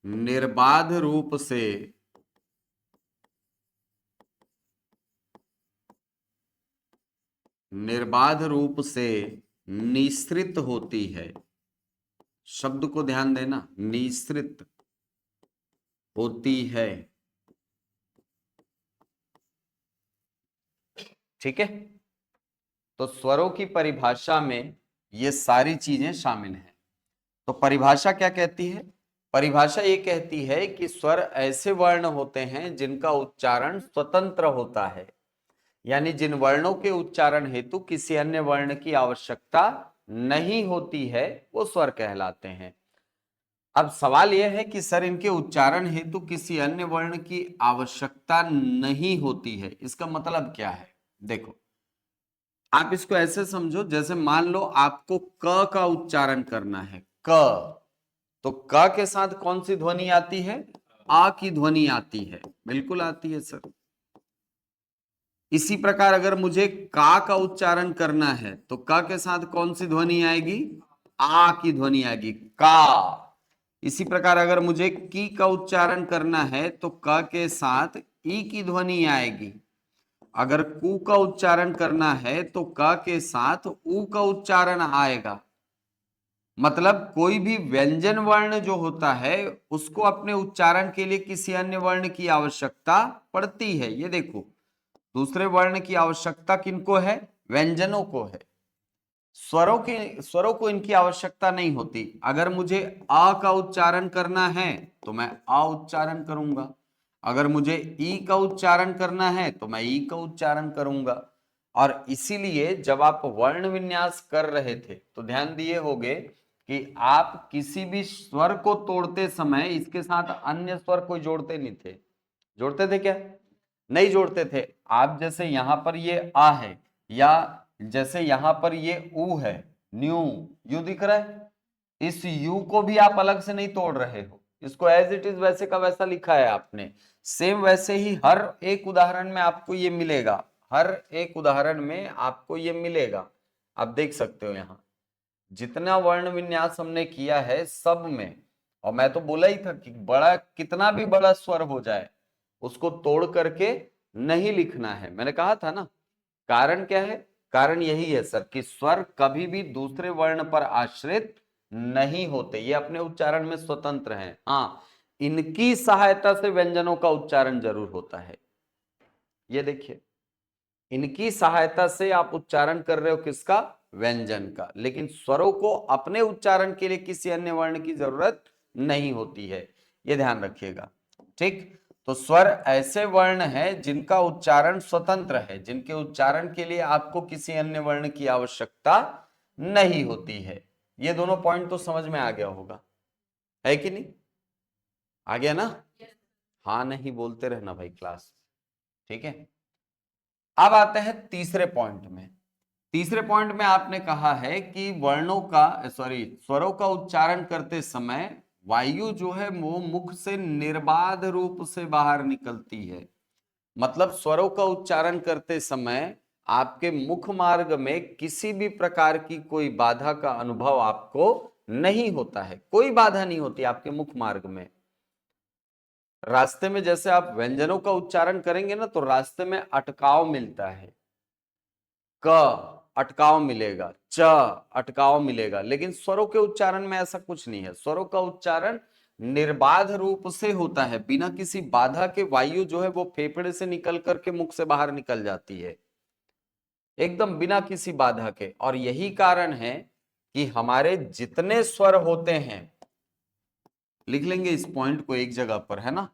निर्बाध रूप से निःसृत होती है। शब्द को ध्यान देना, निःसृत होती है। ठीक है, तो स्वरों की परिभाषा में ये सारी चीजें शामिल हैं। तो परिभाषा क्या कहती है? परिभाषा ये कहती है कि स्वर ऐसे वर्ण होते हैं जिनका उच्चारण स्वतंत्र होता है, यानी जिन वर्णों के उच्चारण हेतु किसी अन्य वर्ण की आवश्यकता नहीं होती है, वो स्वर कहलाते हैं। अब सवाल यह है कि सर इनके उच्चारण हेतु किसी अन्य वर्ण की आवश्यकता नहीं होती है, इसका मतलब क्या है? देखो, आप इसको ऐसे समझो, जैसे मान लो आपको क का उच्चारण करना है, क, तो क के साथ कौन सी ध्वनि आती है? आ की ध्वनि आती है, बिल्कुल आती है सर। इसी प्रकार अगर मुझे का उच्चारण करना है तो का के साथ कौन सी ध्वनि आएगी? आ की ध्वनि आएगी, का। इसी प्रकार अगर मुझे की का उच्चारण करना है तो क के साथ ई की ध्वनि आएगी। अगर कु का उच्चारण करना है तो क के साथ उ का उच्चारण आएगा। मतलब कोई भी व्यंजन वर्ण जो होता है उसको अपने उच्चारण के लिए किसी अन्य वर्ण की आवश्यकता पड़ती है। ये देखो, दूसरे वर्ण की आवश्यकता किनको है? व्यंजनों को है। स्वरों को इनकी आवश्यकता नहीं होती। अगर मुझे आ का उच्चारण करना है तो मैं आ उच्चारण करूंगा, अगर मुझे ई का उच्चारण करना है तो मैं ई का उच्चारण करूंगा। और इसीलिए जब आप वर्ण विन्यास कर रहे थे तो ध्यान दिए होंगे कि आप किसी भी स्वर को तोड़ते समय इसके साथ अन्य स्वर कोई जोड़ते नहीं थे। जोड़ते थे क्या? नहीं जोड़ते थे। आप जैसे यहां पर ये आ है, या जैसे यहां पर ये ऊ है, न्यू, यू दिख रहा है, इस यू को भी आप अलग से नहीं तोड़ रहे हो, इसको एज इट इज वैसे का वैसा लिखा है आपने, सेम वैसे ही हर एक उदाहरण में आपको ये मिलेगा, हर एक उदाहरण में आपको ये मिलेगा। आप देख सकते हो यहाँ जितना वर्ण विन्यास हमने किया है सब में, और मैं तो बोला ही था कि बड़ा कितना भी बड़ा स्वर हो जाए उसको तोड़ करके नहीं लिखना है, मैंने कहा था ना। कारण क्या है? कारण यही है सर कि स्वर कभी भी दूसरे वर्ण पर आश्रित नहीं होते, ये अपने उच्चारण में स्वतंत्र हैं। हाँ, इनकी सहायता से व्यंजनों का उच्चारण जरूर होता है। ये देखिए, इनकी सहायता से आप उच्चारण कर रहे हो किसका? व्यंजन का। लेकिन स्वरों को अपने उच्चारण के लिए किसी अन्य वर्ण की जरूरत नहीं होती है, ये ध्यान रखिएगा। ठीक, तो स्वर ऐसे वर्ण हैं जिनका उच्चारण स्वतंत्र है, जिनके उच्चारण के लिए आपको किसी अन्य वर्ण की आवश्यकता नहीं होती है। ये दोनों पॉइंट तो समझ में आ गया होगा, है कि नहीं? आ गया ना? हाँ नहीं बोलते रहना भाई क्लास, ठीक है। अब आते हैं तीसरे पॉइंट में। तीसरे पॉइंट में आपने कहा है कि वर्णों का सॉरी स्वरों का उच्चारण करते समय वायु जो है वो मुख से निर्बाध रूप से बाहर निकलती है। मतलब स्वरों का उच्चारण करते समय आपके मुख मार्ग में किसी भी प्रकार की कोई बाधा का अनुभव आपको नहीं होता है, कोई बाधा नहीं होती आपके मुख मार्ग में। रास्ते में जैसे आप व्यंजनों का उच्चारण करेंगे ना तो रास्ते में अटकाव मिलता है, क अटकाव मिलेगा, च अटकाव मिलेगा, लेकिन स्वरों के उच्चारण में ऐसा कुछ नहीं है। स्वरों का उच्चारण निर्बाध रूप से होता है, बिना किसी बाधा के वायु जो है वो फेफड़े से निकल करके मुख से बाहर निकल जाती है, एकदम बिना किसी बाधा के। और यही कारण है कि हमारे जितने स्वर होते हैं, लिख लेंगे इस पॉइंट को एक जगह पर, है ना,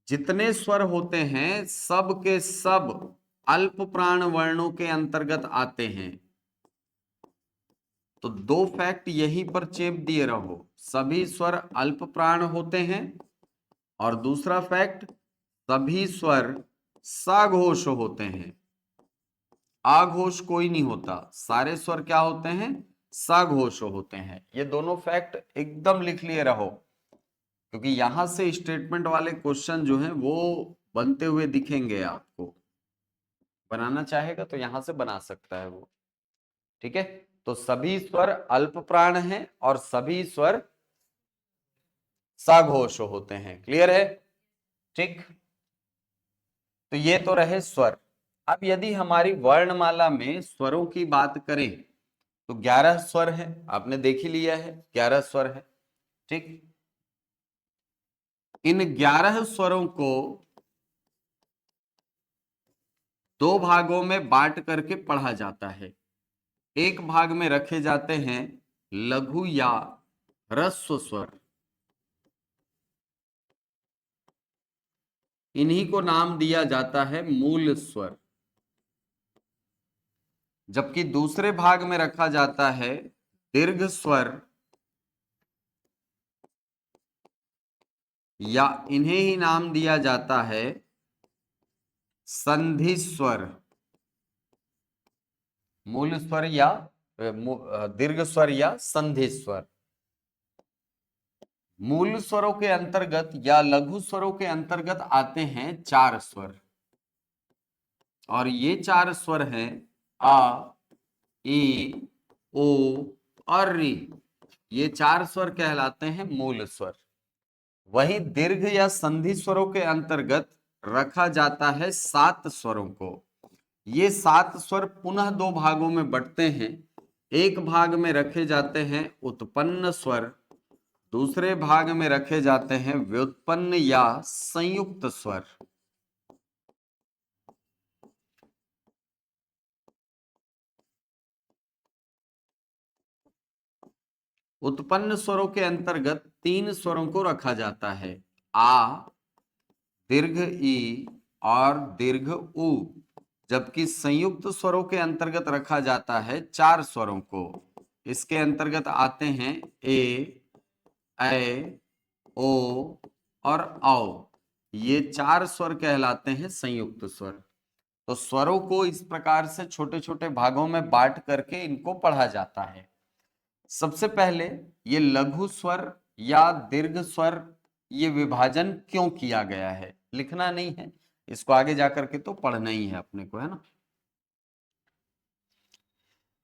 जितने स्वर होते हैं सब के सब अल्प प्राण वर्णों के अंतर्गत आते हैं। तो दो फैक्ट यहीं पर चेप दिए रहो, सभी स्वर अल्प प्राण होते हैं, और दूसरा फैक्ट सभी स्वर सघोष होते हैं। आघोष कोई नहीं होता, सारे स्वर क्या होते हैं? सघोष होते हैं। ये दोनों फैक्ट एकदम लिख लिए रहो, क्योंकि यहां से स्टेटमेंट वाले क्वेश्चन जो हैं वो बनते हुए दिखेंगे आपको। बनाना चाहेगा तो यहां से बना सकता है वो, ठीक है। तो सभी स्वर अल्प प्राण हैं और सभी स्वर सघोष होते हैं। क्लियर है? ठीक, तो ये तो रहे स्वर। अब यदि हमारी वर्णमाला में स्वरों की बात करें तो 11 स्वर है, आपने देख ही लिया है 11 स्वर है, ठीक। इन 11 स्वरों को दो भागों में बांट करके पढ़ा जाता है। एक भाग में रखे जाते हैं लघु या ह्रस्व स्वर, इन्हीं को नाम दिया जाता है मूल स्वर। जबकि दूसरे भाग में रखा जाता है दीर्घ स्वर, या इन्हें ही नाम दिया जाता है संधि स्वर। मूल स्वर या दीर्घ स्वर या संधि स्वर। मूल स्वरों के अंतर्गत या लघु स्वरों के अंतर्गत आते हैं 4 स्वर, और ये 4 स्वर हैं आ, ई, ओ और री। ये 4 स्वर कहलाते हैं मूल स्वर। वही दीर्घ या संधि स्वरों के अंतर्गत रखा जाता है 7 स्वरों को। ये 7 स्वर पुनः दो भागों में बंटते हैं। एक भाग में रखे जाते हैं उत्पन्न स्वर, दूसरे भाग में रखे जाते हैं व्युत्पन्न या संयुक्त स्वर। उत्पन्न स्वरों के अंतर्गत 3 स्वरों को रखा जाता है, आ, दीर्घ ई और दीर्घ उ। जबकि संयुक्त स्वरों के अंतर्गत रखा जाता है 4 स्वरों को। इसके अंतर्गत आते हैं ए, ओ और औ। ये 4 स्वर कहलाते हैं संयुक्त स्वर। तो स्वरों को इस प्रकार से छोटे छोटे भागों में बांट करके इनको पढ़ा जाता है। सबसे पहले ये लघु स्वर या दीर्घ स्वर, ये विभाजन क्यों किया गया है, लिखना नहीं है, इसको आगे जाकर के तो पढ़ना ही है अपने को, है ना।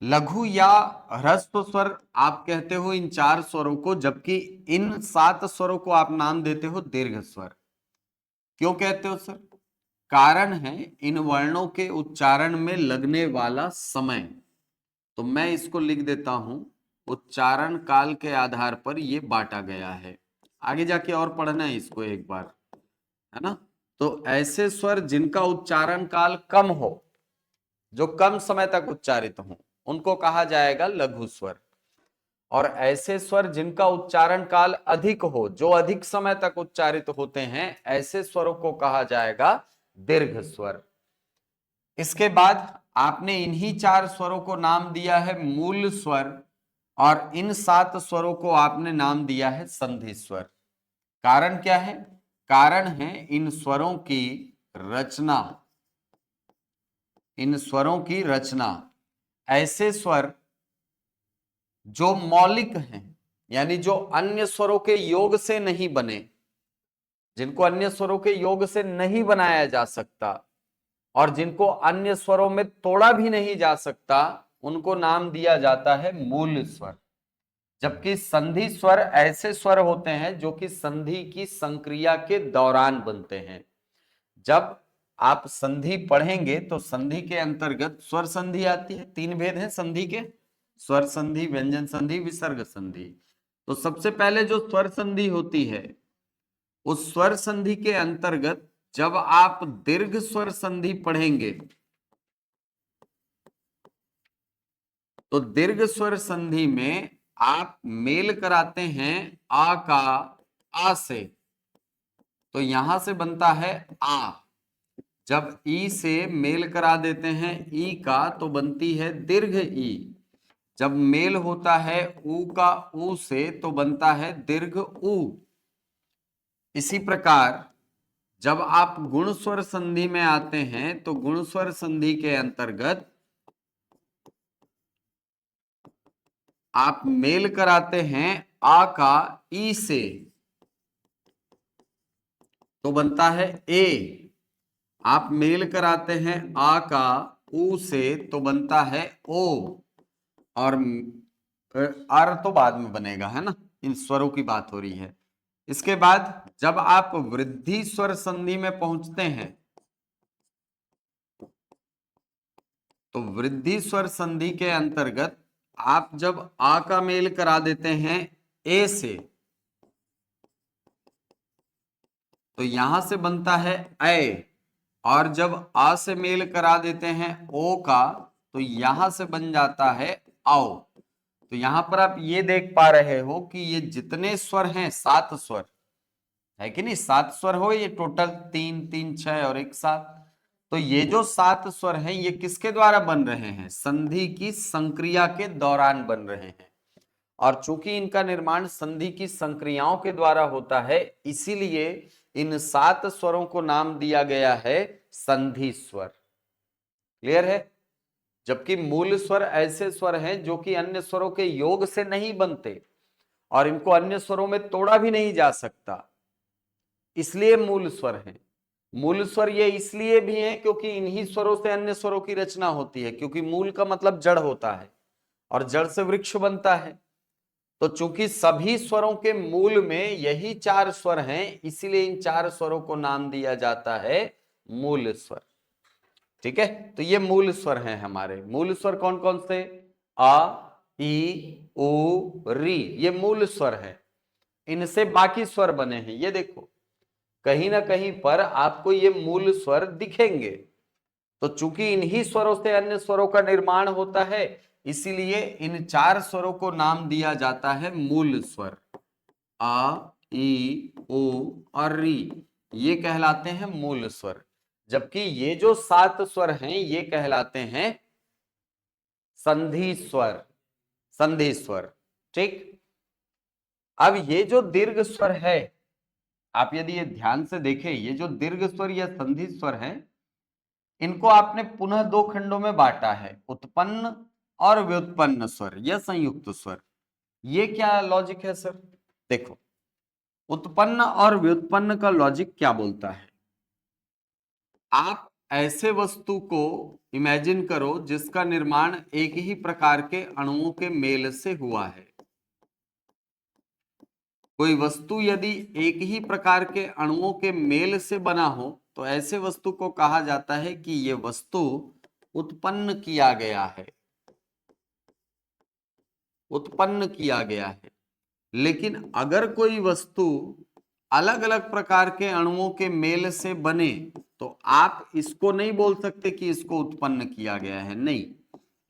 लघु या ह्रस्व स्वर आप कहते हो इन 4 स्वरों को, जबकि इन 7 स्वरों को आप नाम देते हो दीर्घ स्वर। क्यों कहते हो सर? कारण है इन वर्णों के उच्चारण में लगने वाला समय। तो मैं इसको लिख देता हूं, उच्चारण काल के आधार पर ये बांटा गया है। आगे जाके और पढ़ना है इसको एक बार, है ना। तो ऐसे स्वर जिनका उच्चारण काल कम हो, जो कम समय तक उच्चारित हो, उनको कहा जाएगा लघु स्वर। और ऐसे स्वर जिनका उच्चारण काल अधिक हो, जो अधिक समय तक उच्चारित होते हैं, ऐसे स्वरों को कहा जाएगा दीर्घ स्वर। इसके बाद आपने इन्हीं 4 स्वरों को नाम दिया है मूल स्वर, और इन 7 स्वरों को आपने नाम दिया है संधि स्वर। कारण क्या है? कारण है इन स्वरों की रचना, इन स्वरों की रचना। ऐसे स्वर जो मौलिक हैं, यानी जो अन्य स्वरों के योग से नहीं बने, जिनको अन्य स्वरों के योग से नहीं बनाया जा सकता, और जिनको अन्य स्वरों में तोड़ा भी नहीं जा सकता, उनको नाम दिया जाता है मूल स्वर। जबकि संधि स्वर ऐसे स्वर होते हैं जो कि संधि की संक्रिया के दौरान बनते हैं। जब आप संधि पढ़ेंगे तो संधि के अंतर्गत स्वर संधि आती है। 3 भेद हैं संधि के, स्वर संधि, व्यंजन संधि, विसर्ग संधि। तो सबसे पहले जो स्वर संधि होती है, उस स्वर संधि के अंतर्गत जब आप दीर्घ स्वर संधि पढ़ेंगे, तो दीर्घ स्वर संधि में आप मेल कराते हैं आ का आ से, तो यहां से बनता है आ। जब ई से मेल करा देते हैं ई का, तो बनती है दीर्घ ई। जब मेल होता है ऊ का ऊ से, तो बनता है दीर्घ ऊ। इसी प्रकार जब आप गुण स्वर संधि में आते हैं, तो गुण स्वर संधि के अंतर्गत आप मेल कराते हैं आ का ई से, तो बनता है ए। आप मेल कराते हैं आ का ऊ से, तो बनता है ओ। और आर तो बाद में बनेगा, है ना, इन स्वरों की बात हो रही है। इसके बाद जब आप वृद्धि स्वर संधि में पहुंचते हैं, तो वृद्धि स्वर संधि के अंतर्गत आप जब आ का मेल करा देते हैं ए से, तो यहां से बनता है ऐ। और जब आ से मेल करा देते हैं ओ का, तो यहां से बन जाता है आओ। तो यहां पर आप ये देख पा रहे हो कि ये जितने स्वर हैं 7 स्वर है कि नहीं, 7 स्वर हो, ये टोटल 3 3 6 और एक 7। तो ये जो 7 स्वर हैं, ये किसके द्वारा बन रहे हैं? संधि की संक्रिया के दौरान बन रहे हैं। और चूंकि इनका निर्माण संधि की संक्रियाओं के द्वारा होता है, इसीलिए इन 7 स्वरों को नाम दिया गया है संधि स्वर। क्लियर है? जबकि मूल स्वर ऐसे स्वर हैं जो कि अन्य स्वरों के योग से नहीं बनते, और इनको अन्य स्वरों में तोड़ा भी नहीं जा सकता, इसलिए मूल स्वर हैं। मूल स्वर ये इसलिए भी हैं क्योंकि इन्हीं स्वरों से अन्य स्वरों की रचना होती है, क्योंकि मूल का मतलब जड़ होता है, और जड़ से वृक्ष बनता है। तो चूंकि सभी स्वरों के मूल में यही 4 स्वर हैं, इसीलिए इन 4 स्वरों को नाम दिया जाता है मूल स्वर। ठीक है, तो ये मूल स्वर हैं हमारे। मूल स्वर कौन कौन से? आ, ई, उ, री, ये मूल स्वर हैं। इनसे बाकी स्वर बने हैं। ये देखो, कहीं ना कहीं पर आपको ये मूल स्वर दिखेंगे। तो चूंकि इन्हीं स्वरों से अन्य स्वरों का निर्माण होता है, इसीलिए इन 4 स्वरों को नाम दिया जाता है मूल स्वर। आ, ई, उ और री, ये कहलाते हैं मूल स्वर। जबकि ये जो 7 स्वर हैं, ये कहलाते हैं संधि स्वर। संधि स्वर, ठीक। अब ये जो दीर्घ स्वर है, आप यदि ये ध्यान से देखें, ये जो दीर्घ स्वर या संधि स्वर है, इनको आपने पुनः 2 खंडों में बांटा है, उत्पन्न और व्युत्पन्न स्वर या संयुक्त स्वर। ये क्या लॉजिक है सर? देखो, उत्पन्न और व्युत्पन्न का लॉजिक क्या बोलता है? आप ऐसे वस्तु को इमेजिन करो जिसका निर्माण एक ही प्रकार के अणुओं के मेल से हुआ है। कोई वस्तु यदि एक ही प्रकार के अणुओं के मेल से बना हो तो ऐसे वस्तु को कहा जाता है कि यह वस्तु उत्पन्न किया गया है, उत्पन्न किया गया है। लेकिन अगर कोई वस्तु अलग अलग प्रकार के अणुओं के मेल से बने तो आप इसको नहीं बोल सकते कि इसको उत्पन्न किया गया है। नहीं,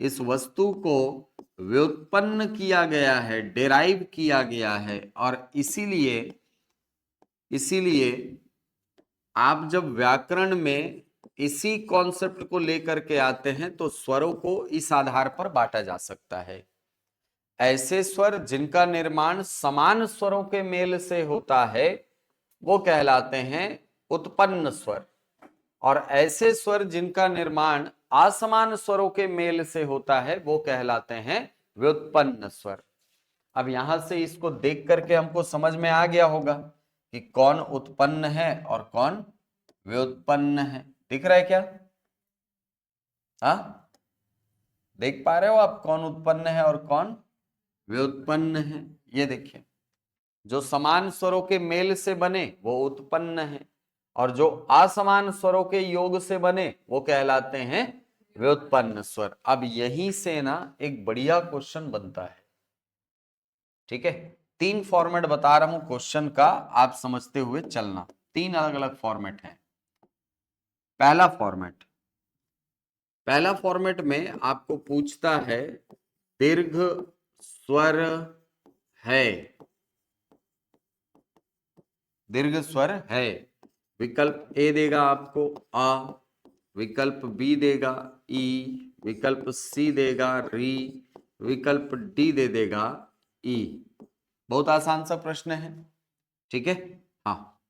इस वस्तु को व्युत्पन्न किया गया है, डेराइव किया गया है। और इसीलिए आप जब व्याकरण में इसी कॉन्सेप्ट को लेकर के आते हैं तो स्वरों को इस आधार पर बांटा जा सकता है। ऐसे स्वर जिनका निर्माण समान स्वरों के मेल से होता है वो कहलाते हैं उत्पन्न स्वर, और ऐसे स्वर जिनका निर्माण असमान स्वरों के मेल से होता है वो कहलाते हैं व्युत्पन्न स्वर। अब यहां से इसको देख करके हमको समझ में आ गया होगा कि कौन उत्पन्न है और कौन व्युत्पन्न है। दिख रहा है क्या? हाँ, देख पा रहे हो आप कौन उत्पन्न है और कौन व्युत्पन्न है? ये देखिए, जो समान स्वरों के मेल से बने वो उत्पन्न है, और जो असमान स्वरों के योग से बने वो कहलाते हैं व्युत्पन्न स्वर। अब यहीं से ना एक बढ़िया क्वेश्चन बनता है। ठीक है, 3 फॉर्मेट बता रहा हूं क्वेश्चन का, आप समझते हुए चलना। 3 अलग अलग फॉर्मेट हैं। पहला फॉर्मेट में आपको पूछता है दीर्घ स्वर है, दीर्घ स्वर है। विकल्प ए देगा आपको आ, विकल्प बी देगा ई, विकल्प सी देगा री, विकल्प डी दे देगा ई। बहुत आसान सा प्रश्न है। ठीक है, हाँ,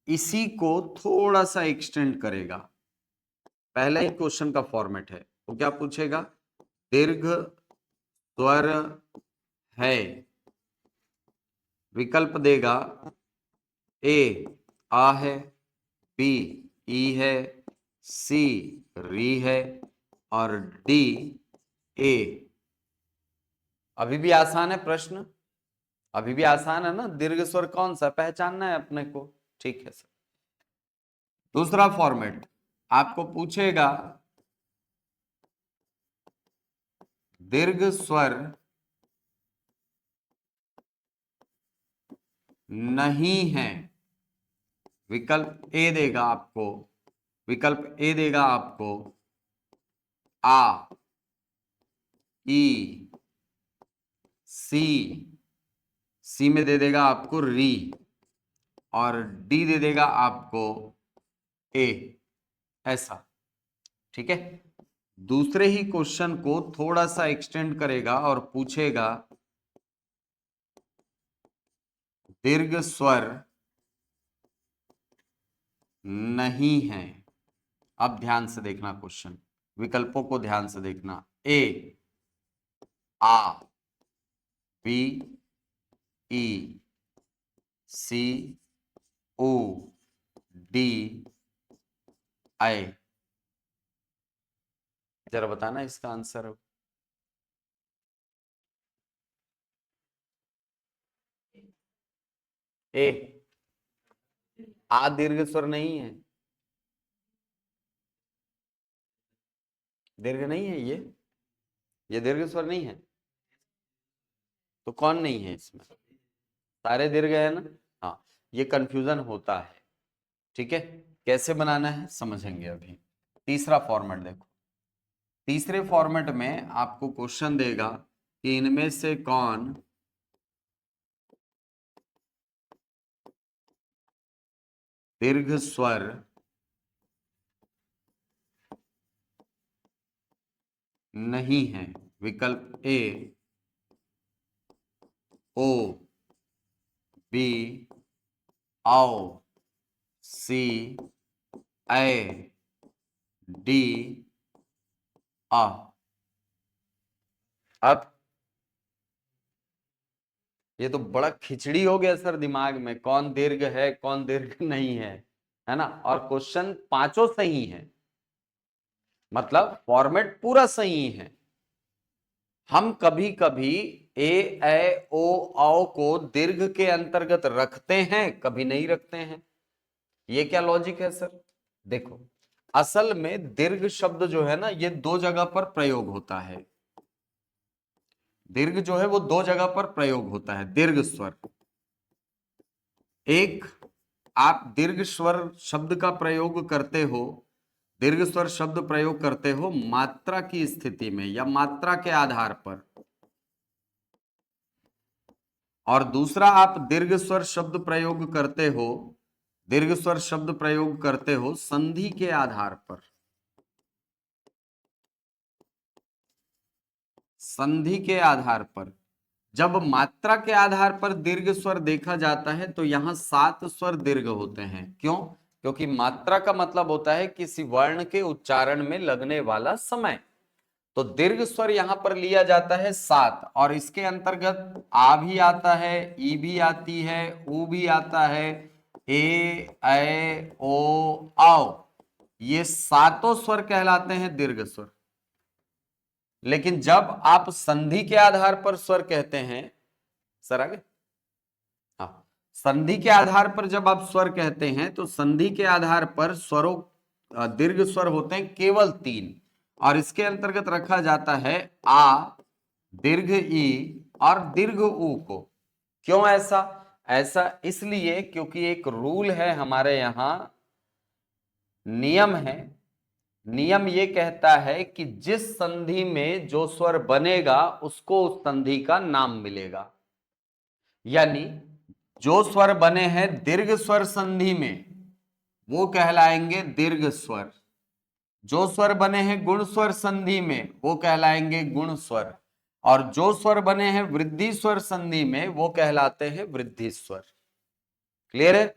इसी को थोड़ा सा एक्सटेंड करेगा। पहला ही क्वेश्चन का फॉर्मेट है, वो क्या पूछेगा? दीर्घ स्वर है, विकल्प देगा ए आ है, बी ई है, सी री है, और डी ए। अभी भी आसान है प्रश्न, अभी भी आसान है ना? दीर्घ स्वर कौन सा पहचानना है अपने को। ठीक है सर। दूसरा फॉर्मेट आपको पूछेगा दीर्घ स्वर नहीं है। विकल्प ए देगा आपको, विकल्प ए देगा आपको आ, ई, सी में दे देगा आपको री, और डी दे देगा आपको ए। ऐसा, ठीक है। दूसरे ही क्वेश्चन को थोड़ा सा एक्सटेंड करेगा और पूछेगा दीर्घ स्वर नहीं है। अब ध्यान से देखना क्वेश्चन, विकल्पों को ध्यान से देखना। ए आ, बी ई, सी ओ, डी आई। जरा बताना इसका आंसर। ए आ दीर्घ स्वर नहीं है, दीर्घ नहीं है ये दीर्घ स्वर नहीं है। तो कौन नहीं है इसमें? सारे दीर्घ है ना? हाँ, ये कंफ्यूजन होता है। ठीक है, कैसे बनाना है समझेंगे अभी। तीसरा फॉर्मेट देखो, तीसरे फॉर्मेट में आपको क्वेश्चन देगा कि इनमें से कौन दीर्घ स्वर नहीं है। विकल्प ए ओ, बी आओ, सी ए, डी आ। अब ये तो बड़ा खिचड़ी हो गया सर दिमाग में, कौन दीर्घ है कौन दीर्घ नहीं है ना। और क्वेश्चन पांचों सही है, मतलब फॉर्मेट पूरा सही है। हम कभी कभी ए ए ओ औ को दीर्घ के अंतर्गत रखते हैं, कभी नहीं रखते हैं। ये क्या लॉजिक है सर? देखो, असल में दीर्घ शब्द जो है ना, ये दो जगह पर प्रयोग होता है। दीर्घ जो है वो दो जगह पर प्रयोग होता है, दीर्घ स्वर। एक, आप दीर्घ स्वर शब्द का प्रयोग करते हो, दीर्घ स्वर शब्द प्रयोग करते हो मात्रा की स्थिति में या मात्रा के आधार पर, और दूसरा आप दीर्घ स्वर शब्द प्रयोग करते हो, दीर्घ स्वर शब्द प्रयोग करते हो संधि के आधार पर। संधि के आधार पर, जब मात्रा के आधार पर दीर्घ स्वर देखा जाता है तो यहां 7 स्वर दीर्घ होते हैं। क्यों? क्योंकि मात्रा का मतलब होता है किसी वर्ण के उच्चारण में लगने वाला समय। तो दीर्घ स्वर यहां पर लिया जाता है 7, और इसके अंतर्गत आ भी आता है, ई भी आती है, ऊ भी आता है, ए ओ औ, ये सातों स्वर कहलाते हैं दीर्घ स्वर। लेकिन जब आप संधि के आधार पर स्वर कहते हैं, सर आगे, हाँ, संधि के आधार पर जब आप स्वर कहते हैं तो संधि के आधार पर स्वरों दीर्घ स्वर होते हैं केवल 3, और इसके अंतर्गत रखा जाता है आ, दीर्घ ई और दीर्घ ऊ को। क्यों ऐसा? ऐसा इसलिए क्योंकि एक रूल है हमारे यहां, नियम है। नियम ये कहता है कि जिस संधि में जो स्वर बनेगा उसको उस संधि का नाम मिलेगा। यानी जो स्वर बने हैं दीर्घ स्वर संधि में वो कहलाएंगे दीर्घ स्वर, जो स्वर बने हैं गुण स्वर संधि में वो कहलाएंगे गुण स्वर, और जो स्वर बने हैं वृद्धि स्वर संधि में वो कहलाते हैं वृद्धि स्वर। क्लियर है?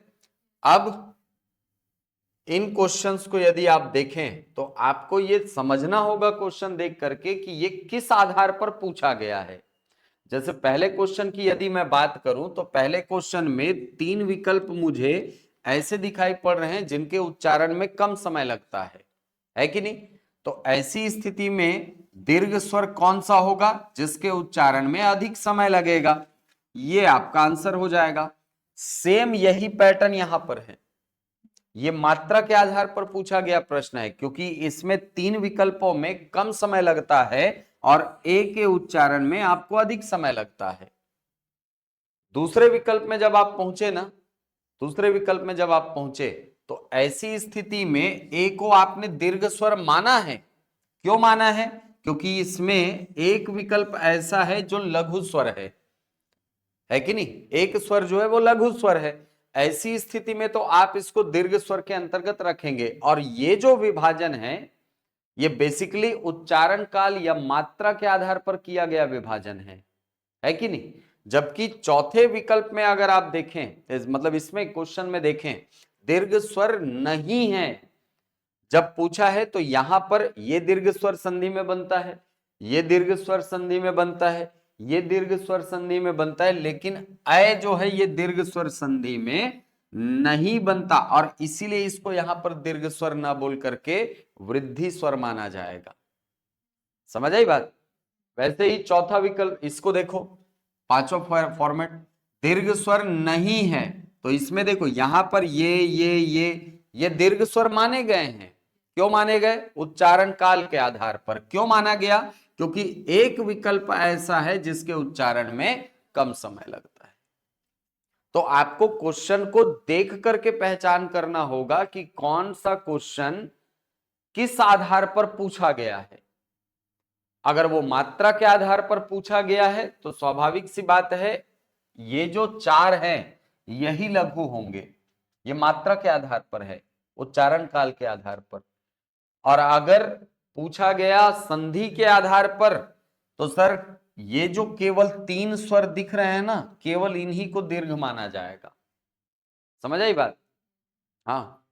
अब इन क्वेश्चंस को यदि आप देखें तो आपको ये समझना होगा क्वेश्चन देख करके कि ये किस आधार पर पूछा गया है। जैसे पहले क्वेश्चन की यदि मैं बात करूं तो पहले क्वेश्चन में 3 विकल्प मुझे ऐसे दिखाई पड़ रहे हैं जिनके उच्चारण में कम समय लगता है कि नहीं? तो ऐसी स्थिति में दीर्घ स्वर कौन सा होगा जिसके उच्चारण में अधिक समय लगेगा? ये आपका आंसर हो जाएगा। सेम यही पैटर्न यहां पर है। ये मात्रा के आधार पर पूछा गया प्रश्न है क्योंकि इसमें 3 विकल्पों में कम समय लगता है और ए के उच्चारण में आपको अधिक समय लगता है। दूसरे विकल्प में जब आप पहुंचे ना, दूसरे विकल्प में जब आप पहुंचे तो ऐसी स्थिति में ए को आपने दीर्घ स्वर माना है। क्यों माना है? क्योंकि इसमें एक विकल्प ऐसा है जो लघु स्वर है कि नहीं? एक स्वर जो है वो लघु स्वर है। ऐसी स्थिति में तो आप इसको दीर्घ स्वर के अंतर्गत रखेंगे, और ये जो विभाजन है ये बेसिकली उच्चारण काल या मात्रा के आधार पर किया गया विभाजन है कि नहीं? जबकि चौथे विकल्प में अगर आप देखें, मतलब इसमें क्वेश्चन में देखें, दीर्घ स्वर नहीं है जब पूछा है तो यहां पर ये दीर्घ स्वर संधि में बनता है, ये दीर्घ स्वर संधि में बनता है, ये दीर्घ स्वर संधि में बनता है, लेकिन अ जो है ये दीर्घ स्वर संधि में नहीं बनता, और इसीलिए इसको यहां पर दीर्घ स्वर ना बोल करके वृद्धि स्वर माना जाएगा। समझ आई बात? वैसे ही चौथा विकल्प इसको देखो, पांचवा फॉर्मेट, दीर्घ स्वर नहीं है तो इसमें देखो यहां पर ये दीर्घ स्वर माने गए हैं। क्यों माने गए? उच्चारण काल के आधार पर। क्यों माना गया? क्योंकि एक विकल्प ऐसा है जिसके उच्चारण में कम समय लगता है। तो आपको क्वेश्चन को देख करके पहचान करना होगा कि कौन सा क्वेश्चन किस आधार पर पूछा गया है। अगर वो मात्रा के आधार पर पूछा गया है तो स्वाभाविक सी बात है ये जो 4 हैं यही लघु होंगे, ये मात्रा के आधार पर है, उच्चारण काल के आधार पर। और अगर पूछा गया संधि के आधार पर तो सर ये जो केवल 3 स्वर दिख रहे हैं ना, केवल इन्हीं को दीर्घ माना जाएगा। समझ आई बात? हाँ,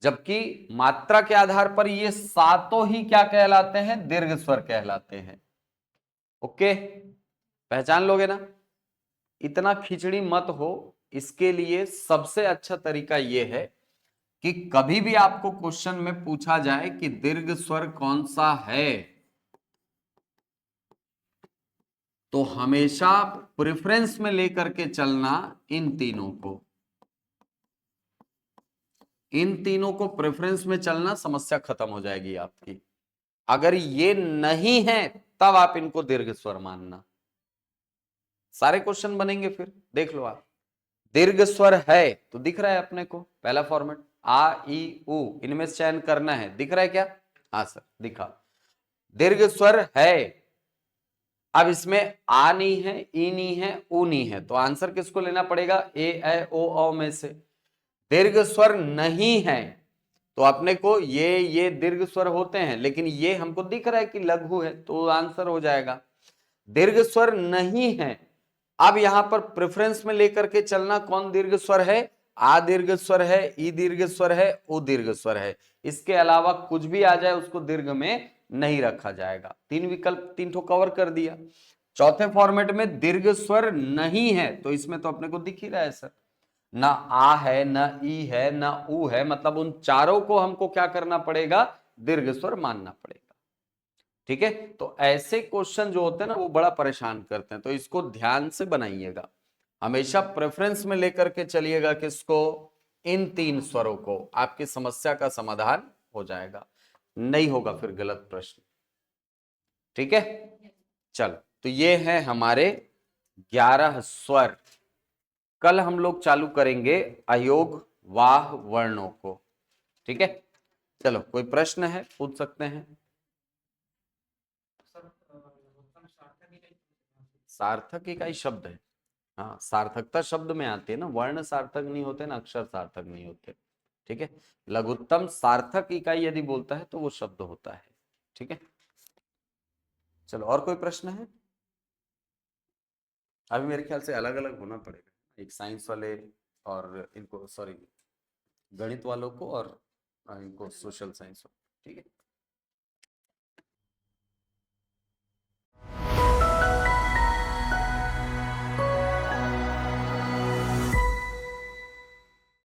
जबकि मात्रा के आधार पर ये सातों ही क्या कहलाते हैं? दीर्घ स्वर कहलाते हैं। ओके, पहचान लोगे ना? इतना खिचड़ी मत हो, इसके लिए सबसे अच्छा तरीका यह है कि कभी भी आपको क्वेश्चन में पूछा जाए कि दीर्घ स्वर कौन सा है, तो हमेशा प्रेफरेंस में लेकर के चलना इन तीनों को, इन तीनों को प्रेफरेंस में चलना, समस्या खत्म हो जाएगी आपकी। अगर ये नहीं है तब आप इनको दीर्घ स्वर मानना, सारे क्वेश्चन बनेंगे। फिर देख लो आप, दीर्घ स्वर है तो दिख रहा है अपने को, पहला फॉर्मेट आ ई उ, इनमें से चयन करना है, दिख रहा है क्या? हाँ सर दिखा। दीर्घ स्वर है, अब इसमें आ नहीं है, ई नहीं है, उ नहीं है, तो आंसर किसको लेना पड़ेगा? ए ऐ ओ औ में से। दीर्घ स्वर नहीं है तो अपने को ये दीर्घ स्वर होते हैं, लेकिन ये हमको दिख रहा है कि लघु है, तो आंसर हो जाएगा। दीर्घ स्वर नहीं है, अब यहां पर प्रेफरेंस में लेकर के चलना, कौन दीर्घ स्वर है? आ दीर्घ स्वर है, ई दीर्घ स्वर है, उ दीर्घ स्वर है। इसके अलावा कुछ भी आ जाए उसको दीर्घ में नहीं रखा जाएगा। तीन विकल्प, तीन ठो कवर कर दिया। चौथे फॉर्मेट में दीर्घ स्वर नहीं है, तो इसमें तो अपने को दिख ही रहा है सर, ना आ है, ना ई है, ना उ है, मतलब उन चारों को हमको क्या करना पड़ेगा? दीर्घ स्वर मानना पड़ेगा। ठीक है, तो ऐसे क्वेश्चन जो होते हैं ना वो बड़ा परेशान करते हैं, तो इसको ध्यान से बनाइएगा, हमेशा प्रेफरेंस में लेकर के चलिएगा किसको? इन तीन स्वरों को, आपकी समस्या का समाधान हो जाएगा, नहीं होगा फिर गलत प्रश्न। ठीक है, चलो, तो ये है हमारे 11 स्वर। कल हम लोग चालू करेंगे अयोग वाह वर्णों को। ठीक है, चलो, कोई प्रश्न है पूछ सकते हैं। सार्थक इकाई शब्द है, हाँ, सार्थकता शब्द में आती है ना, वर्ण सार्थक नहीं होते ना, अक्षर सार्थक नहीं होते। ठीक है, लघुत्तम सार्थक इकाई यदि बोलता है तो वो शब्द होता है। ठीक है, चलो, और कोई प्रश्न है? अभी मेरे ख्याल से अलग अलग होना पड़ेगा, एक साइंस वाले और इनको, सॉरी, गणित वालों को, और इनको सोशल साइंस। ठीक है।